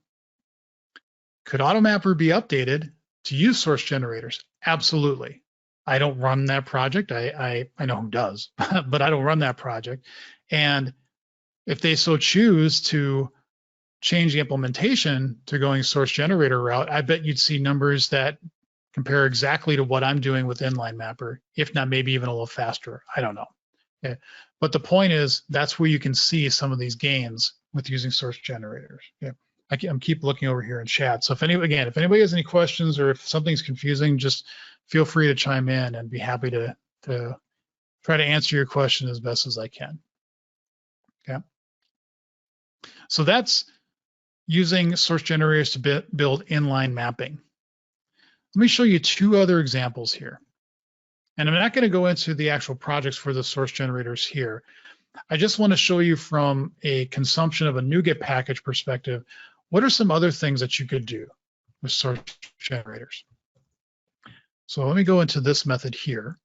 Speaker 2: Could AutoMapper be updated to use source generators? Absolutely. I don't run that project. I know who does, but I don't run that project. And if they so choose to change the implementation to going source generator route, I bet you'd see numbers that compare exactly to what I'm doing with Inline Mapper, if not maybe even a little faster. I don't know. Okay. But the point is, that's where you can see some of these gains with using source generators. Okay. I'm keep looking over here in chat. So if anybody has any questions or if something's confusing, just feel free to chime in and be happy to try to answer your question as best as I can. Okay. So that's using source generators to build inline mapping. Let me show you 2 other examples here. And I'm not going to go into the actual projects for the source generators here. I just want to show you from a consumption of a NuGet package perspective, what are some other things that you could do with source generators? So let me go into this method here.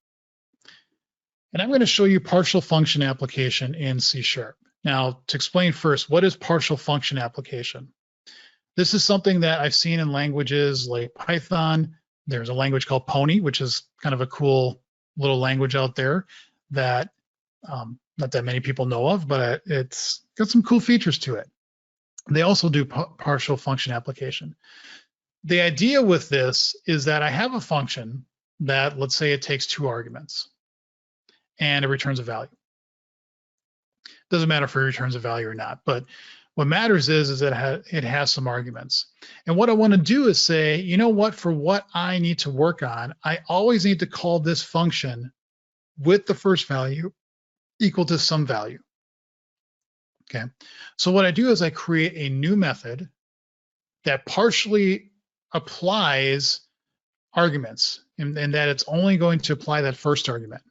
Speaker 2: And I'm going to show you partial function application in C#. Now, to explain first, what is partial function application? This is something that I've seen in languages like Python. There's a language called Pony, which is kind of a cool little language out there that not that many people know of, but it's got some cool features to it. They also do partial function application. The idea with this is that I have a function that, let's say it takes 2 arguments and it returns a value. Doesn't matter if it returns a value or not, but what matters is that it has some arguments. And what I want to do is say, you know what, for what I need to work on, I always need to call this function with the first value equal to some value. Okay, so what I do is I create a new method that partially applies arguments, and that it's only going to apply that first argument.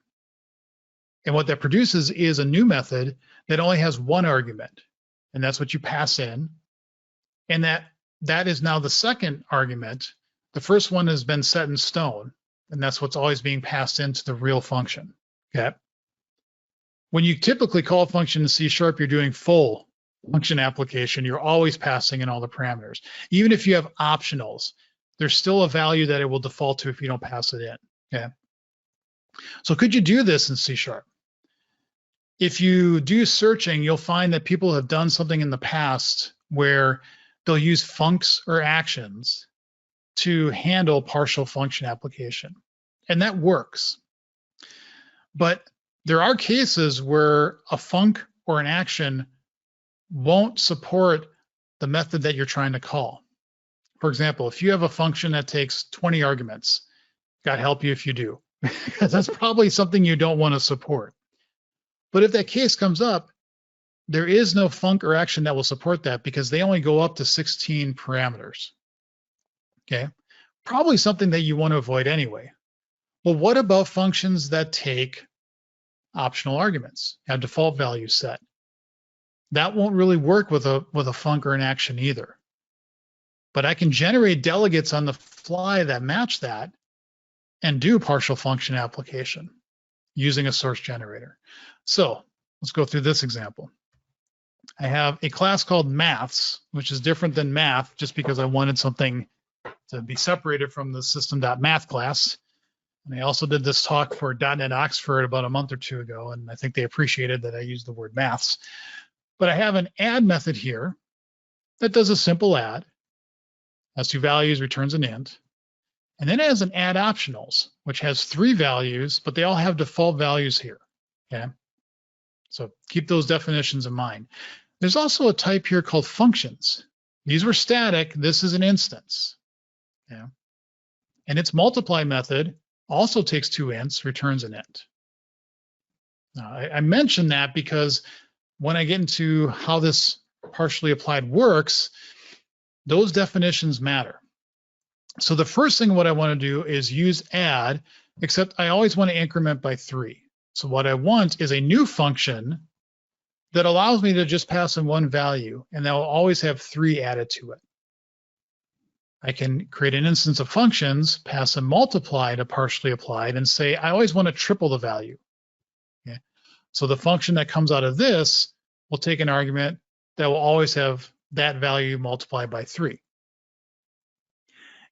Speaker 2: And what that produces is a new method that only has 1 argument, and that's what you pass in. And that is now the second argument. The first one has been set in stone, and that's what's always being passed into the real function. Okay. When you typically call a function in C#, you're doing full function application. You're always passing in all the parameters. Even if you have optionals, there's still a value that it will default to if you don't pass it in. Okay. So could you do this in C#? If you do searching, you'll find that people have done something in the past where they'll use funcs or actions to handle partial function application. And that works. But there are cases where a func or an action won't support the method that you're trying to call. For example, if you have a function that takes 20 arguments, God help you if you do, because that's probably something you don't want to support. But if that case comes up, there is no func or action that will support that because they only go up to 16 parameters. Okay, probably something that you want to avoid anyway. Well, what about functions that take optional arguments, have default values set? That won't really work with a func or an action either. But I can generate delegates on the fly that match that and do partial function application using a source generator. So let's go through this example. I have a class called maths, which is different than math just because I wanted something to be separated from the system.math class. And I also did this talk for .NET Oxford about a month or 2 ago, and I think they appreciated that I used the word maths. But I have an add method here that does a simple add, has 2 values, returns an int. And then it has an add optionals, which has 3 values, but they all have default values here. Okay, so keep those definitions in mind. There's also a type here called functions. These were static. This is an instance. Yeah, and its multiply method also takes 2 ints, returns an int. Now, I mention that because when I get into how this partially applied works, those definitions matter. So the first thing what I want to do is use add, except I always want to increment by 3. So what I want is a new function that allows me to just pass in 1 value, and that will always have 3 added to it. I can create an instance of functions, pass a multiply to partially applied, and say, I always want to triple the value. Okay. So the function that comes out of this will take an argument that will always have that value multiplied by 3.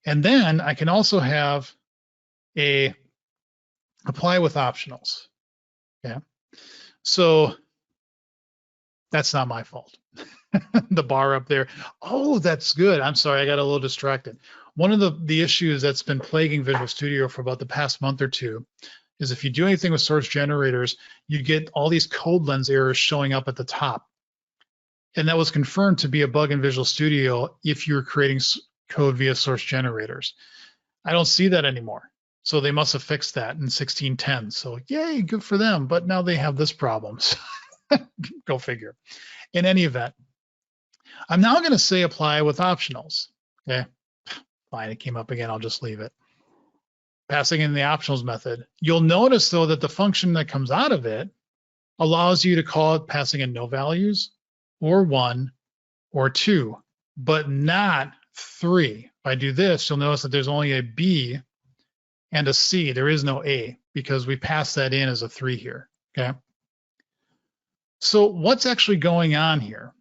Speaker 2: And then I can also have a apply with optionals. Okay. So that's not my fault. The bar up there. Oh, that's good. I'm sorry, I got a little distracted. One of the issues that's been plaguing Visual Studio for about the past month or 2 is if you do anything with source generators, you get all these code lens errors showing up at the top. And that was confirmed to be a bug in Visual Studio if you're creating code via source generators. I don't see that anymore. So they must have fixed that in 16.10. So yay, good for them. But now they have this problem. So go figure. In any event, I'm now going to say apply with optionals. Okay, fine, it came up again. I'll just leave it. passing in the optionals method. You'll notice though that the function that comes out of it allows you to call it passing in no values or 1 or 2, but not 3. If I do this, you'll notice that there's only a B and a C. There is no A because we passed that in as a 3 here, okay? So what's actually going on here?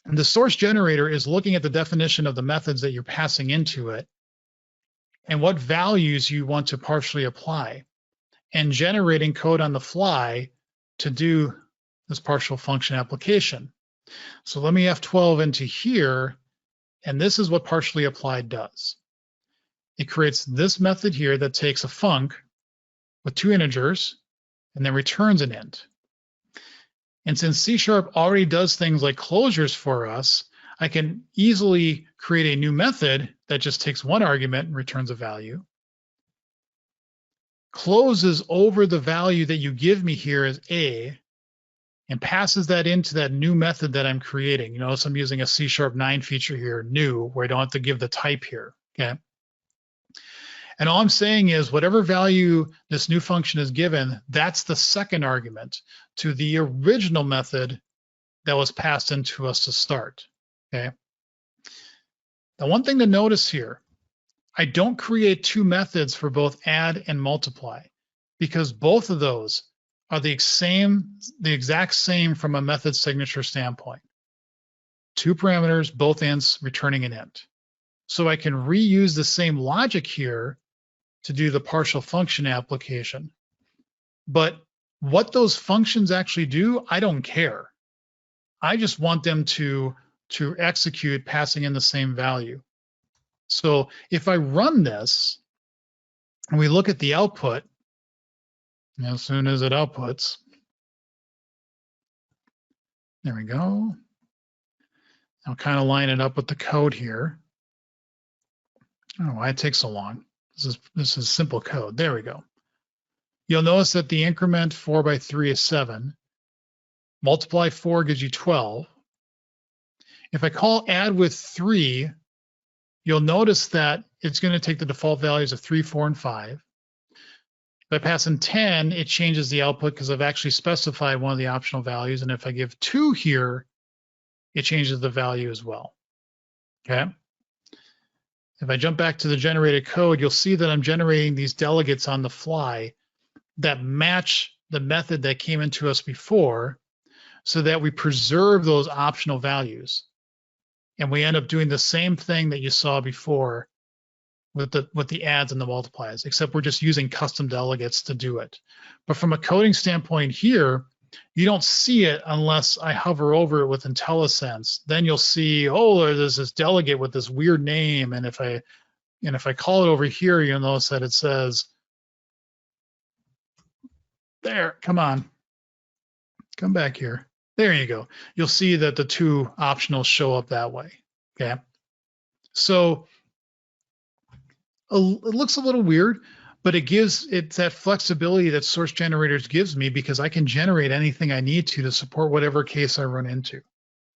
Speaker 2: And the source generator is looking at the definition of the methods that you're passing into it and what values you want to partially apply and generating code on the fly to do this partial function application. So let me F12 into here, and this is what partially applied does. It creates this method here that takes a func with 2 integers and then returns an int. And since C# already does things like closures for us, I can easily create a new method that just takes 1 argument and returns a value, closes over the value that you give me here as A, and passes that into that new method that I'm creating. You notice I'm using a C#9 feature here, new, where I don't have to give the type here, okay? And all I'm saying is whatever value this new function is given, that's the second argument to the original method that was passed into us to start, okay? Now, one thing to notice here, I don't create 2 methods for both add and multiply because both of those are the exact same from a method signature standpoint. 2 parameters, both ints, returning an int. So I can reuse the same logic here to do the partial function application. But what those functions actually do, I don't care. I just want them to execute passing in the same value. So if I run this and we look at the output, as soon as it outputs, there we go. I'll kind of line it up with the code here. I don't know why it takes so long. This is simple code. There we go. You'll notice that the increment 4 by 3 is 7. Multiply 4 gives you 12. If I call add with 3, you'll notice that it's going to take the default values of 3, 4, and 5. If I pass in 10, it changes the output because I've actually specified one of the optional values. And if I give 2 here, it changes the value as well, okay? If I jump back to the generated code, you'll see that I'm generating these delegates on the fly that match the method that came into us before so that we preserve those optional values. And we end up doing the same thing that you saw before with the adds and the multiplies, except we're just using custom delegates to do it. But from a coding standpoint here, you don't see it unless I hover over it with IntelliSense. Then you'll see, oh, there's this delegate with this weird name. And if I call it over here, you'll notice that it says, there, come on, come back here. There you go. You'll see that the 2 optionals show up that way, okay? So it looks a little weird, but it's that flexibility that source generators gives me because I can generate anything I need to support whatever case I run into.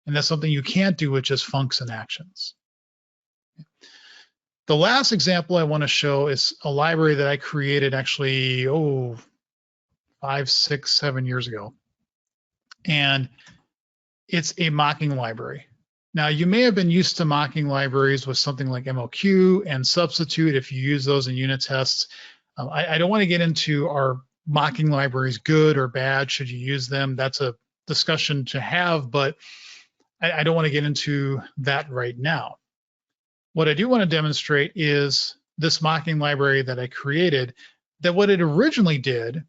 Speaker 2: And that's something you can't do with just funcs and actions. The last example I want to show is a library that I created actually, 5, 6, 7 years ago. And it's a mocking library. Now, you may have been used to mocking libraries with something like MOQ and substitute if you use those in unit tests. I don't want to get into are mocking libraries good or bad, should you use them? That's a discussion to have, but I don't want to get into that right now. What I do want to demonstrate is this mocking library that I created, that what it originally did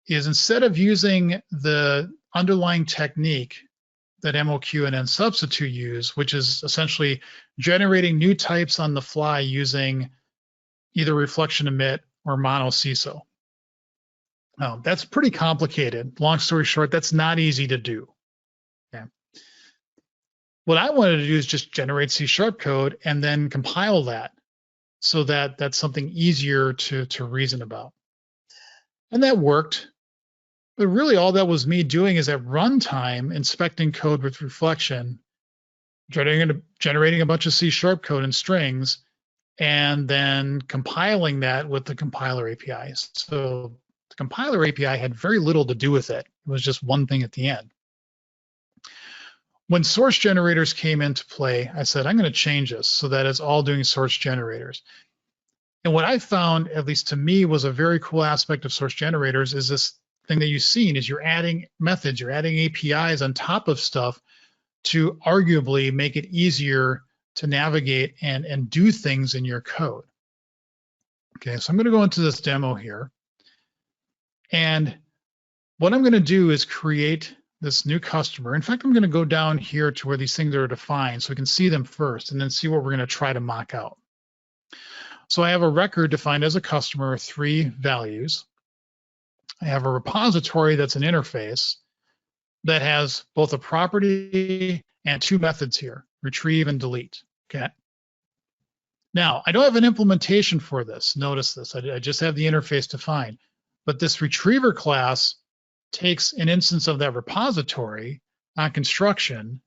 Speaker 2: is instead of using the underlying technique that MOQ and NSubstitute use, which is essentially generating new types on the fly using either reflection emit or mono CISO. That's pretty complicated. Long story short, that's not easy to do. Okay. What I wanted to do is just generate C# code and then compile that so that that's something easier to reason about. And that worked. But really all that was me doing is at runtime inspecting code with reflection, generating a bunch of C# code and strings, and then compiling that with the compiler API. So the compiler API had very little to do with it. It was just one thing at the end. When source generators came into play, I said, I'm going to change this so that it's all doing source generators. And what I found, at least to me, was a very cool aspect of source generators is this thing that you've seen is you're adding methods, you're adding APIs on top of stuff to arguably make it easier to navigate and do things in your code. Okay, so I'm going to go into this demo here. And what I'm going to do is create this new customer. In fact, I'm going to go down here to where these things are defined so we can see them first and then see what we're going to try to mock out. So I have a record defined as a customer with 3 values. I have a repository that's an interface that has both a property and 2 methods here, retrieve and delete. Okay. Now, I don't have an implementation for this. Notice this. I just have the interface defined. But this retriever class takes an instance of that repository on construction,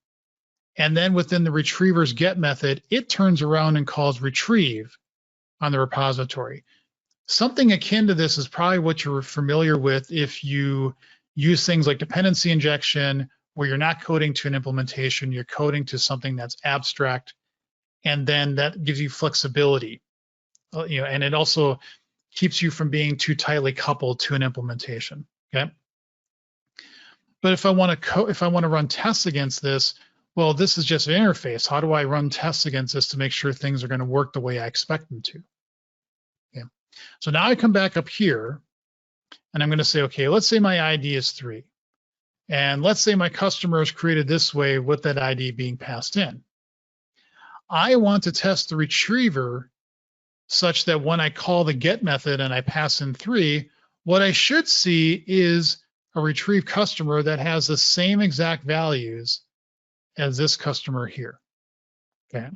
Speaker 2: and then within the retriever's get method, it turns around and calls retrieve on the repository. Something akin to this is probably what you're familiar with if you use things like dependency injection, where you're not coding to an implementation, you're coding to something that's abstract, and then that gives you flexibility. And it also keeps you from being too tightly coupled to an implementation. Okay. But if I want to run tests against this, well, this is just an interface. How do I run tests against this to make sure things are going to work the way I expect them to? Okay. So now I come back up here and I'm going to say, okay, let's say my ID is 3. And let's say my customer is created this way with that ID being passed in. I want to test the retriever such that when I call the get method and I pass in 3, what I should see is a retrieve customer that has the same exact values as this customer here. Okay.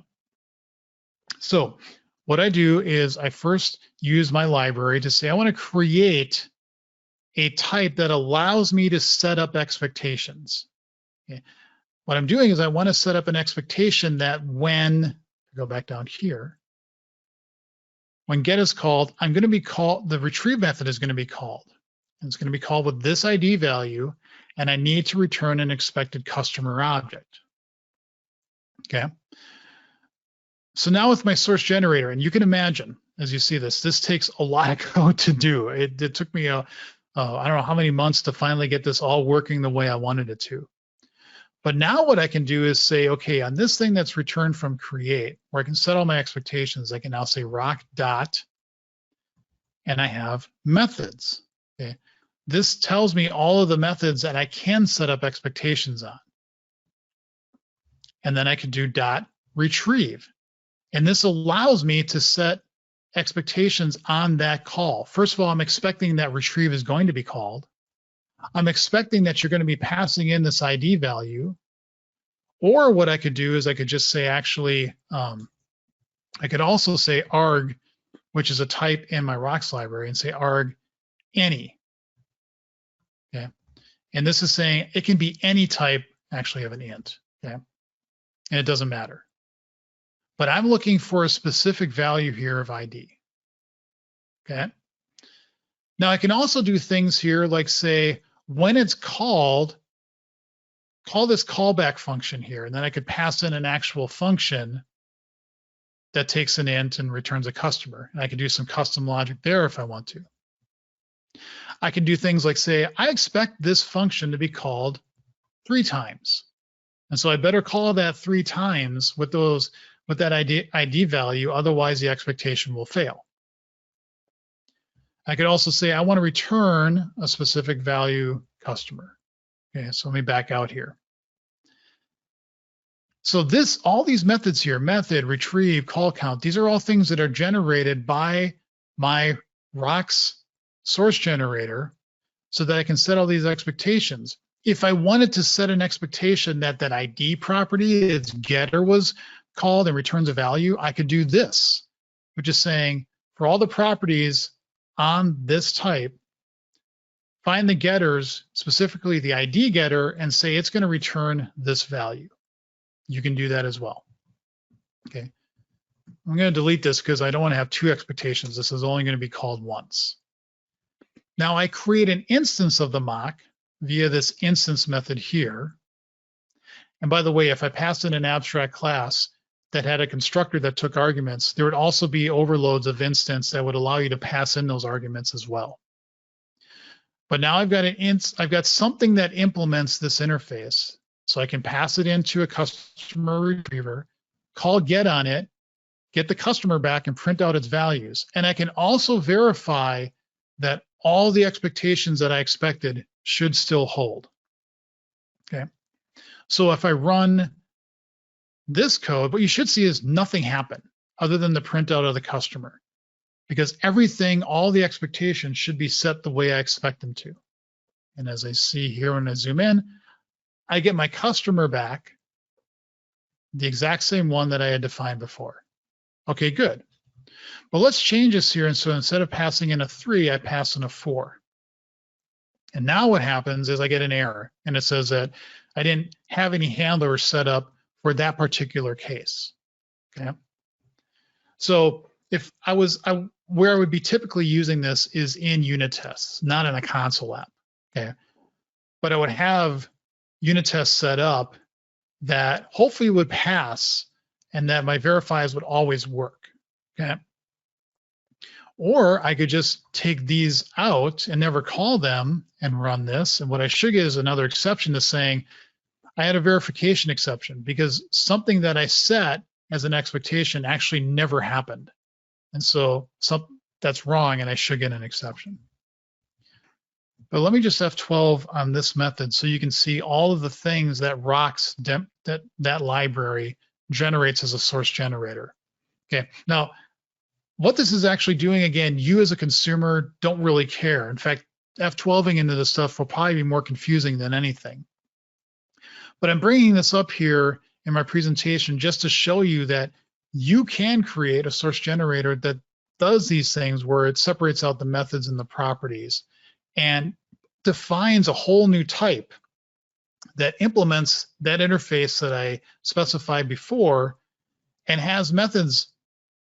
Speaker 2: So what I do is I first use my library to say I want to create a type that allows me to set up expectations. Okay. What I'm doing is I want to set up an expectation that when, go back down here, when get is called, I'm going to be called, the retrieve method is going to be called. And it's going to be called with this ID value, and I need to return an expected customer object. Okay. So now with my source generator, and you can imagine, as you see this takes a lot of code to do. It took me, I don't know how many months to finally get this all working the way I wanted it to. But now what I can do is say, okay, on this thing that's returned from create, where I can set all my expectations, I can now say rock dot, and I have methods. Okay. This tells me all of the methods that I can set up expectations on. And then I can do dot retrieve. And this allows me to set expectations on that call. First of all, I'm expecting that retrieve is going to be called. I'm expecting that you're going to be passing in this ID value. Or what I could do is I could just say, actually, I could also say arg, which is a type in my rocks library, and say arg any. Okay. And this is saying it can be any type actually of an int. Okay. And it doesn't matter. But I'm looking for a specific value here of ID. Okay. Now I can also do things here like say, when it's called, call this callback function here, and then I could pass in an actual function that takes an int and returns a customer. And I could do some custom logic there if I want to. I can do things like say, I expect this function to be called 3 times. And so I better call that 3 times with that ID value, otherwise the expectation will fail. I could also say, I want to return a specific value customer. Okay, so let me back out here. So all these methods here, method, retrieve, call count, these are all things that are generated by my rocks source generator so that I can set all these expectations. If I wanted to set an expectation that that ID property, its getter was called and returns a value, I could do this, which is saying for all the properties on this type, find the getters, specifically the ID getter, and say it's going to return this value. You can do that as well. Okay. I'm going to delete this because I don't want to have two expectations. This is only going to be called once. Now I create an instance of the mock via this instance method here. And by the way, if I passed in an abstract class that had a constructor that took arguments, there would also be overloads of instance that would allow you to pass in those arguments as well. But now I've got something that implements this interface. So I can pass it into a customer retriever, call get on it, get the customer back and print out its values. And I can also verify that all the expectations that I expected should still hold. Okay. So if I run this code, what you should see is nothing happened other than the printout of the customer, because everything, all the expectations should be set the way I expect them to. And as I see here when I zoom in, I get my customer back, the exact same one that I had defined before. Okay, good. But let's change this here. And so instead of passing in a 3, I pass in a 4. And now what happens is I get an error, and it says that I didn't have any handlers set up for that particular case. Okay. So if where I would be typically using this is in unit tests, not in a console app. Okay. But I would have unit tests set up that hopefully would pass and that my verifiers would always work. Okay. Or I could just take these out and never call them and run this. And what I should get is another exception to saying I had a verification exception because something that I set as an expectation actually never happened. And so that's wrong and I should get an exception. But let me just F12 on this method so you can see all of the things that rocks that library generates as a source generator. Okay, now what this is actually doing, again, you as a consumer don't really care. In fact, F12ing into this stuff will probably be more confusing than anything. But I'm bringing this up here in my presentation just to show you that you can create a source generator that does these things where it separates out the methods and the properties and defines a whole new type that implements that interface that I specified before and has methods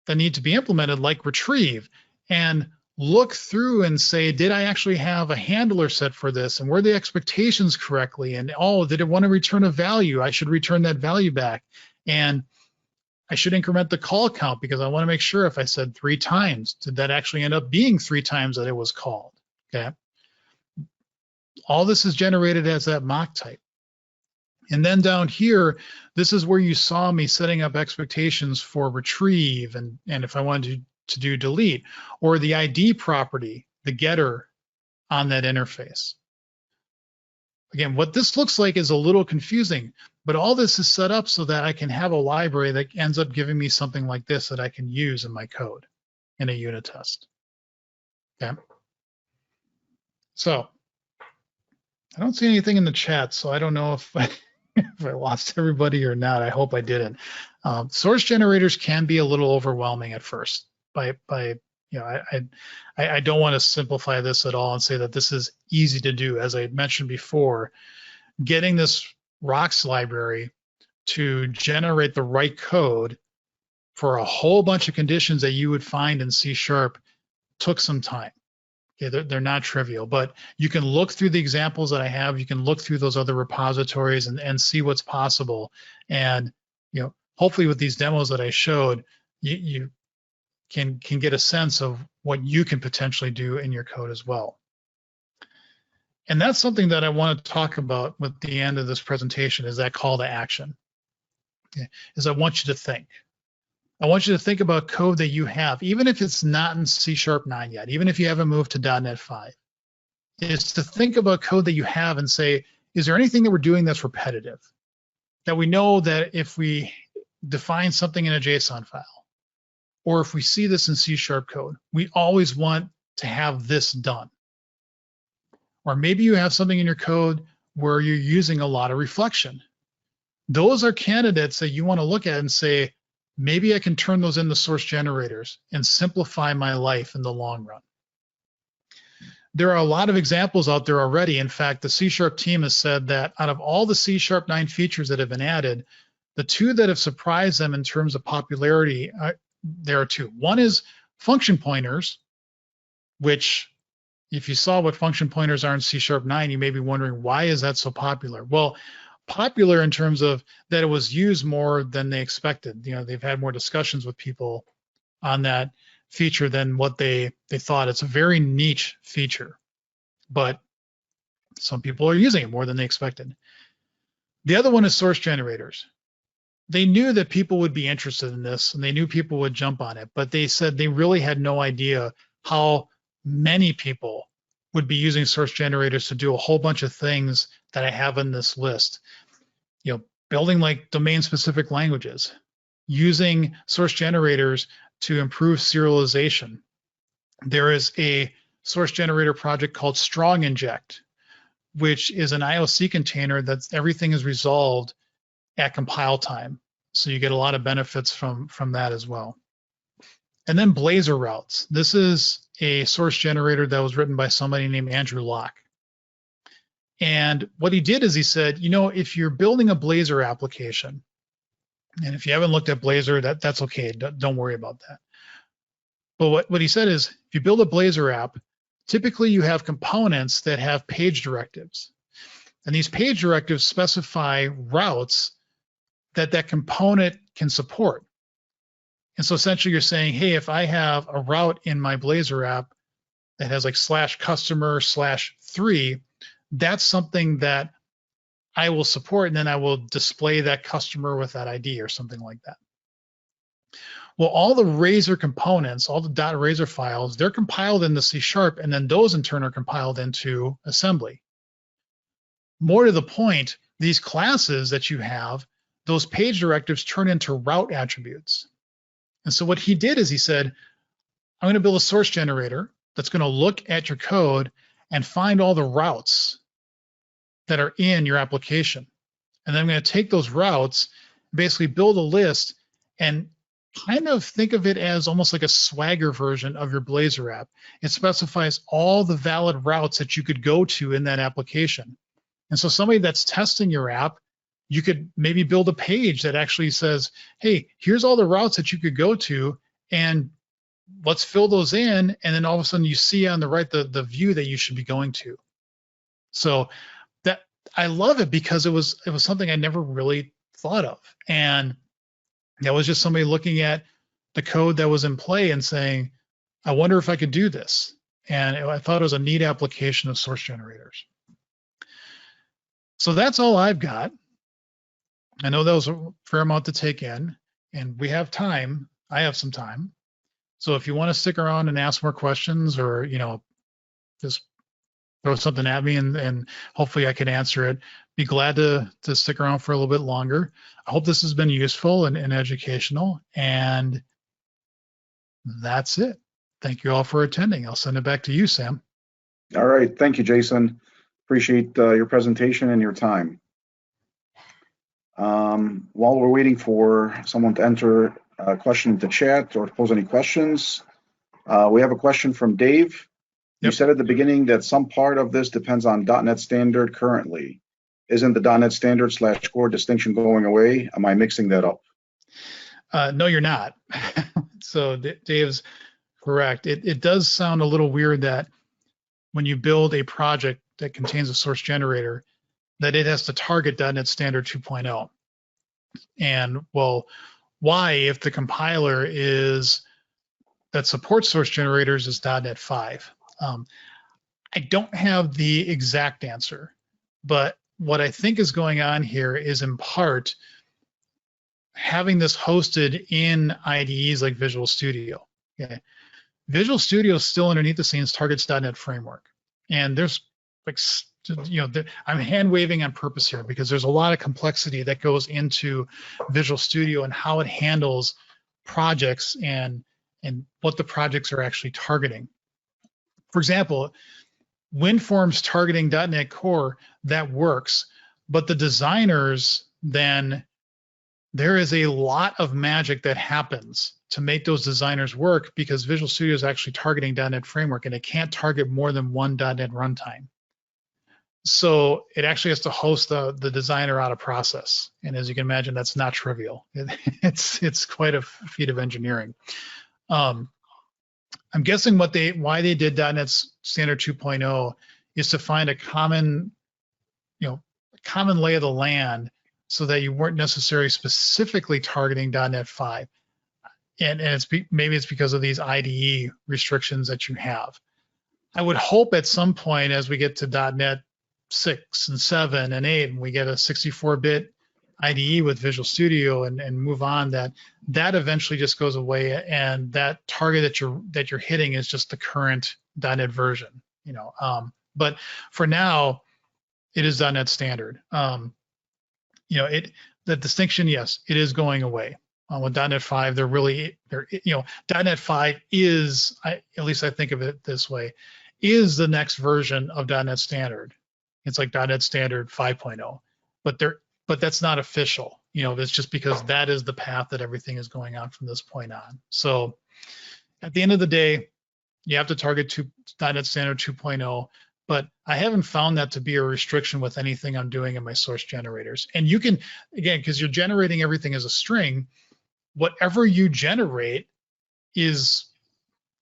Speaker 2: that need to be implemented like retrieve and look through and say, did I actually have a handler set for this? And were the expectations correctly? And oh, did it want to return a value? I should return that value back. And I should increment the call count because I want to make sure if I said 3 times, did that actually end up being 3 times that it was called? Okay. All this is generated as that mock type. And then down here, this is where you saw me setting up expectations for retrieve and if I wanted to do delete, or the ID property, the getter on that interface. Again, what this looks like is a little confusing, but all this is set up so that I can have a library that ends up giving me something like this that I can use in my code in a unit test. Okay. So I don't see anything in the chat, so I don't know if if I lost everybody or not. I hope I didn't. Source generators can be a little overwhelming at first. I don't want to simplify this at all and say that this is easy to do. As I mentioned before, getting this rocks library to generate the right code for a whole bunch of conditions that you would find in C# took some time. Okay, they're not trivial, but you can look through the examples that I have. You can look through those other repositories and see what's possible. And hopefully with these demos that I showed, you can get a sense of what you can potentially do in your code as well. And that's something that I want to talk about with the end of this presentation is that call to action. Okay, is I want you to think. I want you to think about code that you have, even if it's not in C# 9 yet, even if you haven't moved to .NET 5, is to think about code that you have and say, is there anything that we're doing that's repetitive? That we know that if we define something in a JSON file, or if we see this in C# code, we always want to have this done. Or maybe you have something in your code where you're using a lot of reflection. Those are candidates that you want to look at and say, maybe I can turn those into source generators and simplify my life in the long run. There are a lot of examples out there already. In fact, the C# team has said that out of all the C# 9 features that have been added, the 2 that have surprised them in terms of popularity there are two. One is function pointers, which if you saw what function pointers are in C#9, you may be wondering, why is that so popular? Well, popular in terms of that it was used more than they expected. You know, they've had more discussions with people on that feature than what they thought. It's a very niche feature, but some people are using it more than they expected. The other one is source generators. They knew that people would be interested in this and they knew people would jump on it, but they said they really had no idea how many people would be using source generators to do a whole bunch of things that I have in this list. You know, building like domain specific languages, using source generators to improve serialization. There is a source generator project called Strong Inject, which is an IOC container that's everything is resolved at compile time. So you get a lot of benefits from that as well. And then Blazor routes. This is a source generator that was written by somebody named Andrew Locke. And what he did is he said, you know, if you're building a Blazor application, and if you haven't looked at Blazor, that's okay. Don't worry about that. But what he said is, if you build a Blazor app, typically you have components that have page directives. And these page directives specify routes that component can support. And so essentially you're saying, hey, if I have a route in my Blazor app that has like /customer/3, that's something that I will support, and then I will display that customer with that ID or something like that. Well, all the Razor components, all the .razor files, they're compiled into C#, and then those in turn are compiled into assembly. More to the point, these classes that you have, those page directives turn into route attributes. And so what he did is he said, I'm going to build a source generator that's going to look at your code and find all the routes that are in your application. And then I'm going to take those routes, basically build a list, and kind of think of it as almost like a Swagger version of your Blazor app. It specifies all the valid routes that you could go to in that application. And so somebody that's testing your app, you could maybe build a page that actually says, hey, here's all the routes that you could go to, and let's fill those in. And then all of a sudden you see on the right the view that you should be going to. So that I love it because it was something I never really thought of. And that was just somebody looking at the code that was in play and saying, I wonder if I could do this. And I thought it was a neat application of source generators. So that's all I've got. I know that was a fair amount to take in, and we have time. I have some time. So if you want to stick around and ask more questions, or, you know, just throw something at me and hopefully I can answer it, be glad to stick around for a little bit longer. I hope this has been useful and educational, and that's it. Thank you all for attending. I'll send it back to you, Sam.
Speaker 1: All right. Thank you, Jason. Appreciate your presentation and your time. While we're waiting for someone to enter a question into chat or pose any questions, we have a question from Dave. You said at the beginning that some part of this depends on .NET Standard currently. Isn't the .NET Standard /core distinction going away? Am I mixing that up?
Speaker 2: No, you're not. So Dave's correct. It does sound a little weird that when you build a project that contains a source generator, that it has to target .NET Standard 2.0. And well, why, if the compiler that supports source generators is .NET 5? I don't have the exact answer, but what I think is going on here is in part having this hosted in IDEs like Visual Studio. Okay. Visual Studio still underneath the scenes targets .NET Framework. And there's like, you know, I'm hand waving on purpose here because there's a lot of complexity that goes into Visual Studio and how it handles projects and what the projects are actually targeting. For example, WinForms targeting .NET Core, that works, but the designers, then there is a lot of magic that happens to make those designers work because Visual Studio is actually targeting .NET Framework and it can't target more than one .NET runtime. So it actually has to host the designer out of process. And as you can imagine, that's not trivial. It's quite a feat of engineering. I'm guessing why they did .NET Standard 2.0 is to find a common lay of the land so that you weren't necessarily specifically targeting .NET 5. And maybe it's because of these IDE restrictions that you have. I would hope at some point as we get to .NET 6 and 7 and 8 and we get a 64-bit IDE with Visual Studio and move on, that eventually just goes away, and that target that you're hitting is just the current .NET version. But for now, it is .NET Standard. The distinction, yes, it is going away. With .NET 5, .NET 5 is, at least I think of it this way, is the next version of .NET Standard. It's like .NET Standard 5.0, but that's not official. It's just because that is the path that everything is going on from this point on. So at the end of the day, you have to target .NET Standard 2.0, but I haven't found that to be a restriction with anything I'm doing in my source generators. And you can, again, because you're generating everything as a string, whatever you generate is,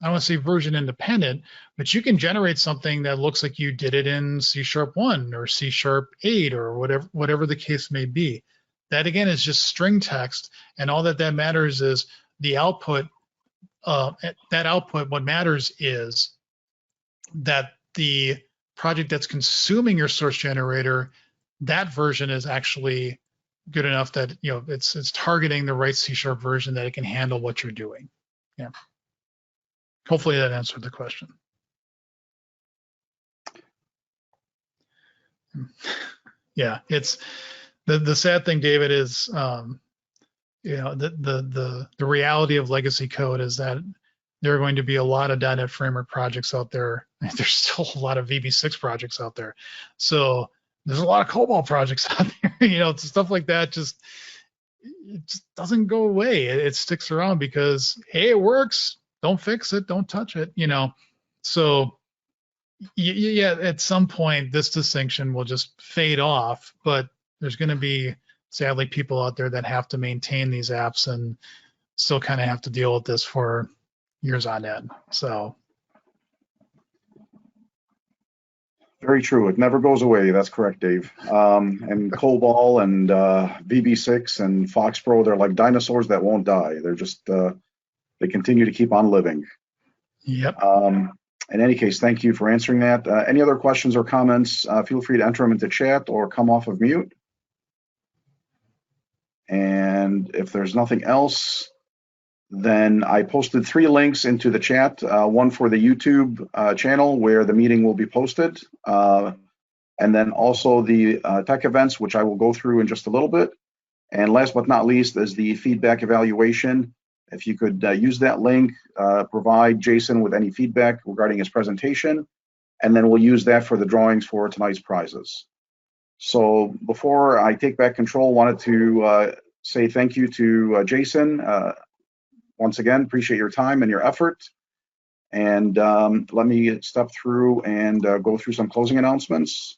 Speaker 2: I don't want to say version independent, but you can generate something that looks like you did it in C#1 or C#8 or whatever the case may be. That again is just string text, and all that matters is the output. That output, what matters is that the project that's consuming your source generator, that version is actually good enough that it's targeting the right C# version that it can handle what you're doing. Yeah. Hopefully that answered the question. Yeah, it's the sad thing, David, is the reality of legacy code is that there are going to be a lot of .NET Framework projects out there. There's still a lot of VB6 projects out there. So there's a lot of COBOL projects out there. Stuff like that it just doesn't go away. It sticks around because, hey, it works. Don't fix it. Don't touch it. So yeah, at some point this distinction will just fade off, but there's going to be, sadly, people out there that have to maintain these apps and still kind of have to deal with this for years on end. So
Speaker 1: very true. It never goes away. That's correct, Dave. And COBOL and VB6 and FoxPro, they're like dinosaurs that won't die. They're just they continue to keep on living.
Speaker 2: Yep.
Speaker 1: In any case, thank you for answering that. Any other questions or comments, feel free to enter them into chat or come off of mute. And if there's nothing else, then I posted 3 links into the chat, one for the YouTube channel where the meeting will be posted, and then also the tech events, which I will go through in just a little bit. And last but not least is the feedback evaluation. If you could use that link, provide Jason with any feedback regarding his presentation, and then we'll use that for the drawings for tonight's prizes. So before I take back control, wanted to say thank you to Jason. Once again, appreciate your time and your effort. And let me step through and go through some closing announcements.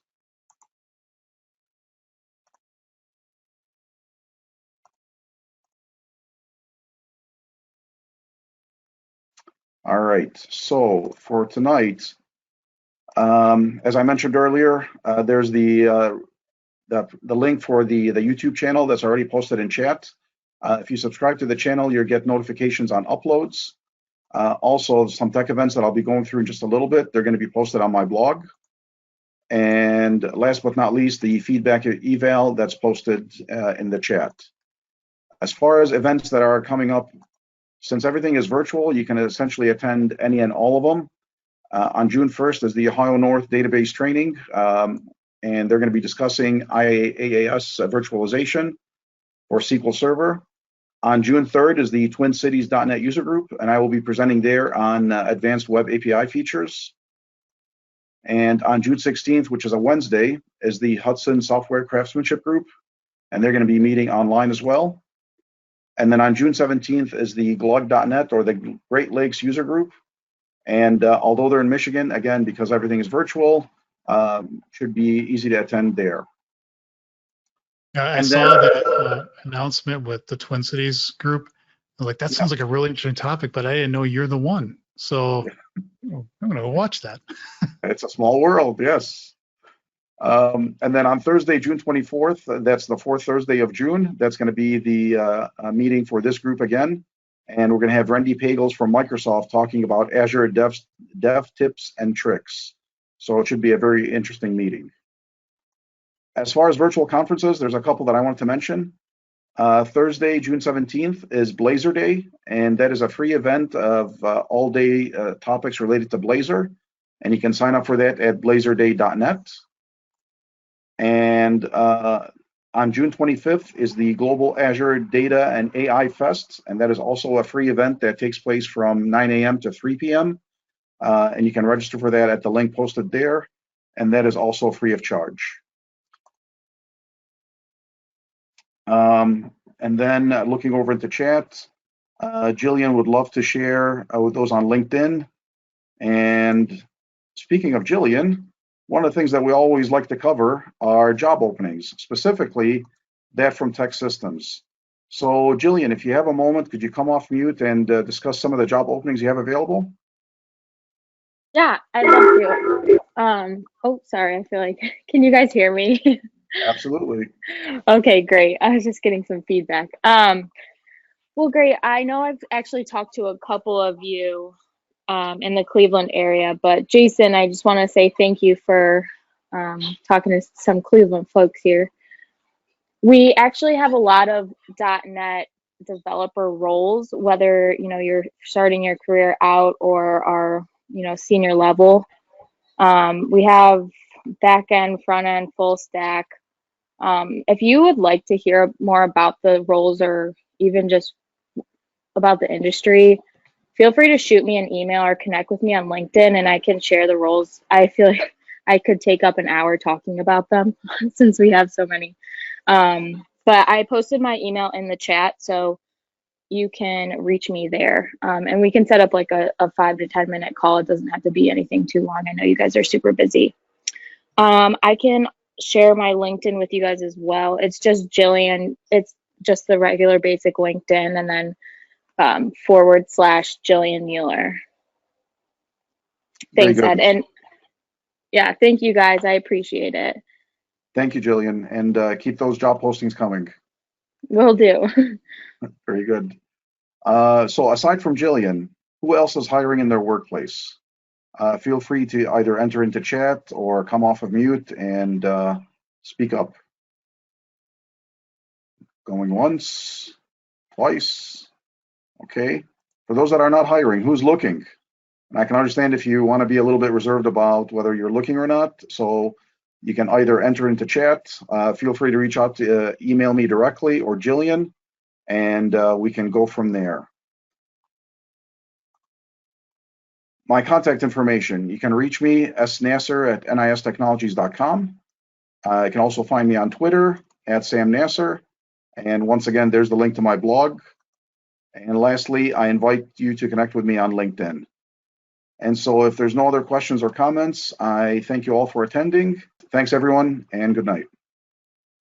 Speaker 1: All right, so for tonight, as I mentioned earlier, there's the link for the YouTube channel that's already posted in chat. If you subscribe to the channel, you'll get notifications on uploads. Also, some tech events that I'll be going through in just a little bit, they're going to be posted on my blog. And last but not least, the feedback eval that's posted in the chat. As far as events that are coming up, since everything is virtual, you can essentially attend any and all of them. On June 1st is the Ohio North database training, and they're going to be discussing IaaS virtualization or SQL Server. On June 3rd is the Twin Cities.NET user group, and I will be presenting there on advanced web API features. And on June 16th, which is a Wednesday, is the Hudson Software Craftsmanship group, and they're going to be meeting online as well. And then on June 17th is the Glug.NET or the Great Lakes user group. And although they're in Michigan, again, because everything is virtual, should be easy to attend there.
Speaker 2: I
Speaker 1: And
Speaker 2: saw
Speaker 1: then,
Speaker 2: that announcement with the Twin Cities group. I was like, that sounds like a really interesting topic, but I didn't know you're the one. So I'm going to go watch that.
Speaker 1: it's a small world, yes. And then on Thursday, June 24th, that's the fourth Thursday of June, that's going to be the meeting for this group again. And we're going to have Randy Pagels from Microsoft talking about Azure dev tips and tricks. So it should be a very interesting meeting. As far as virtual conferences, there's a couple that I wanted to mention. Thursday, June 17th is Blazor Day, and that is a free event of all-day topics related to Blazor. And you can sign up for that at blazorday.net. And on June 25th is the Global Azure Data and AI Fest, and that is also a free event that takes place from 9 a.m. to 3 p.m. And you can register for that at the link posted there, and that is also free of charge. And then looking over into chat, Jillian would love to share with those on LinkedIn. And speaking of Jillian, one of the things that we always like to cover are job openings, specifically that from Tech Systems. So Jillian, if you have a moment, could you come off mute and discuss some of the job openings you have available?
Speaker 3: Yeah, I'd love to. Oh, sorry, I feel like, can you guys hear me?
Speaker 1: Absolutely.
Speaker 3: Okay, great. I was just getting some feedback. Well, great. I know I've actually talked to a couple of you in the Cleveland area, but Jason, I just want to say thank you for talking to some Cleveland folks here. We actually have a lot of .NET developer roles, whether you're starting your career out or are senior level. We have back end, front end, full stack. If you would like to hear more about the roles or even just about the industry, feel free to shoot me an email or connect with me on LinkedIn and I can share the roles. I feel like I could take up an hour talking about them since we have so many. But I posted my email in the chat, so you can reach me there. And we can set up like a 5 to 10 minute call. It doesn't have to be anything too long. I know you guys are super busy. I can share my LinkedIn with you guys as well. It's just Jillian. It's just the regular basic LinkedIn and then / Jillian Mueller. Thanks, Ed. And yeah, thank you guys. I appreciate it.
Speaker 1: Thank you, Jillian. And keep those job postings coming.
Speaker 3: Will do.
Speaker 1: Very good. So aside from Jillian, who else is hiring in their workplace? Feel free to either enter into chat or come off of mute and speak up. Going once, twice. Okay. For those that are not hiring, who's looking? And I can understand if you want to be a little bit reserved about whether you're looking or not. So you can either enter into chat. Feel free to reach out to email me directly or Jillian, and we can go from there. My contact information, you can reach me, snasser@nistechnologies.com. You can also find me on Twitter @SamNasser. And once again, there's the link to my blog. And lastly, I invite you to connect with me on LinkedIn. And so if there's no other questions or comments, I thank you all for attending. Thanks, everyone, and good night.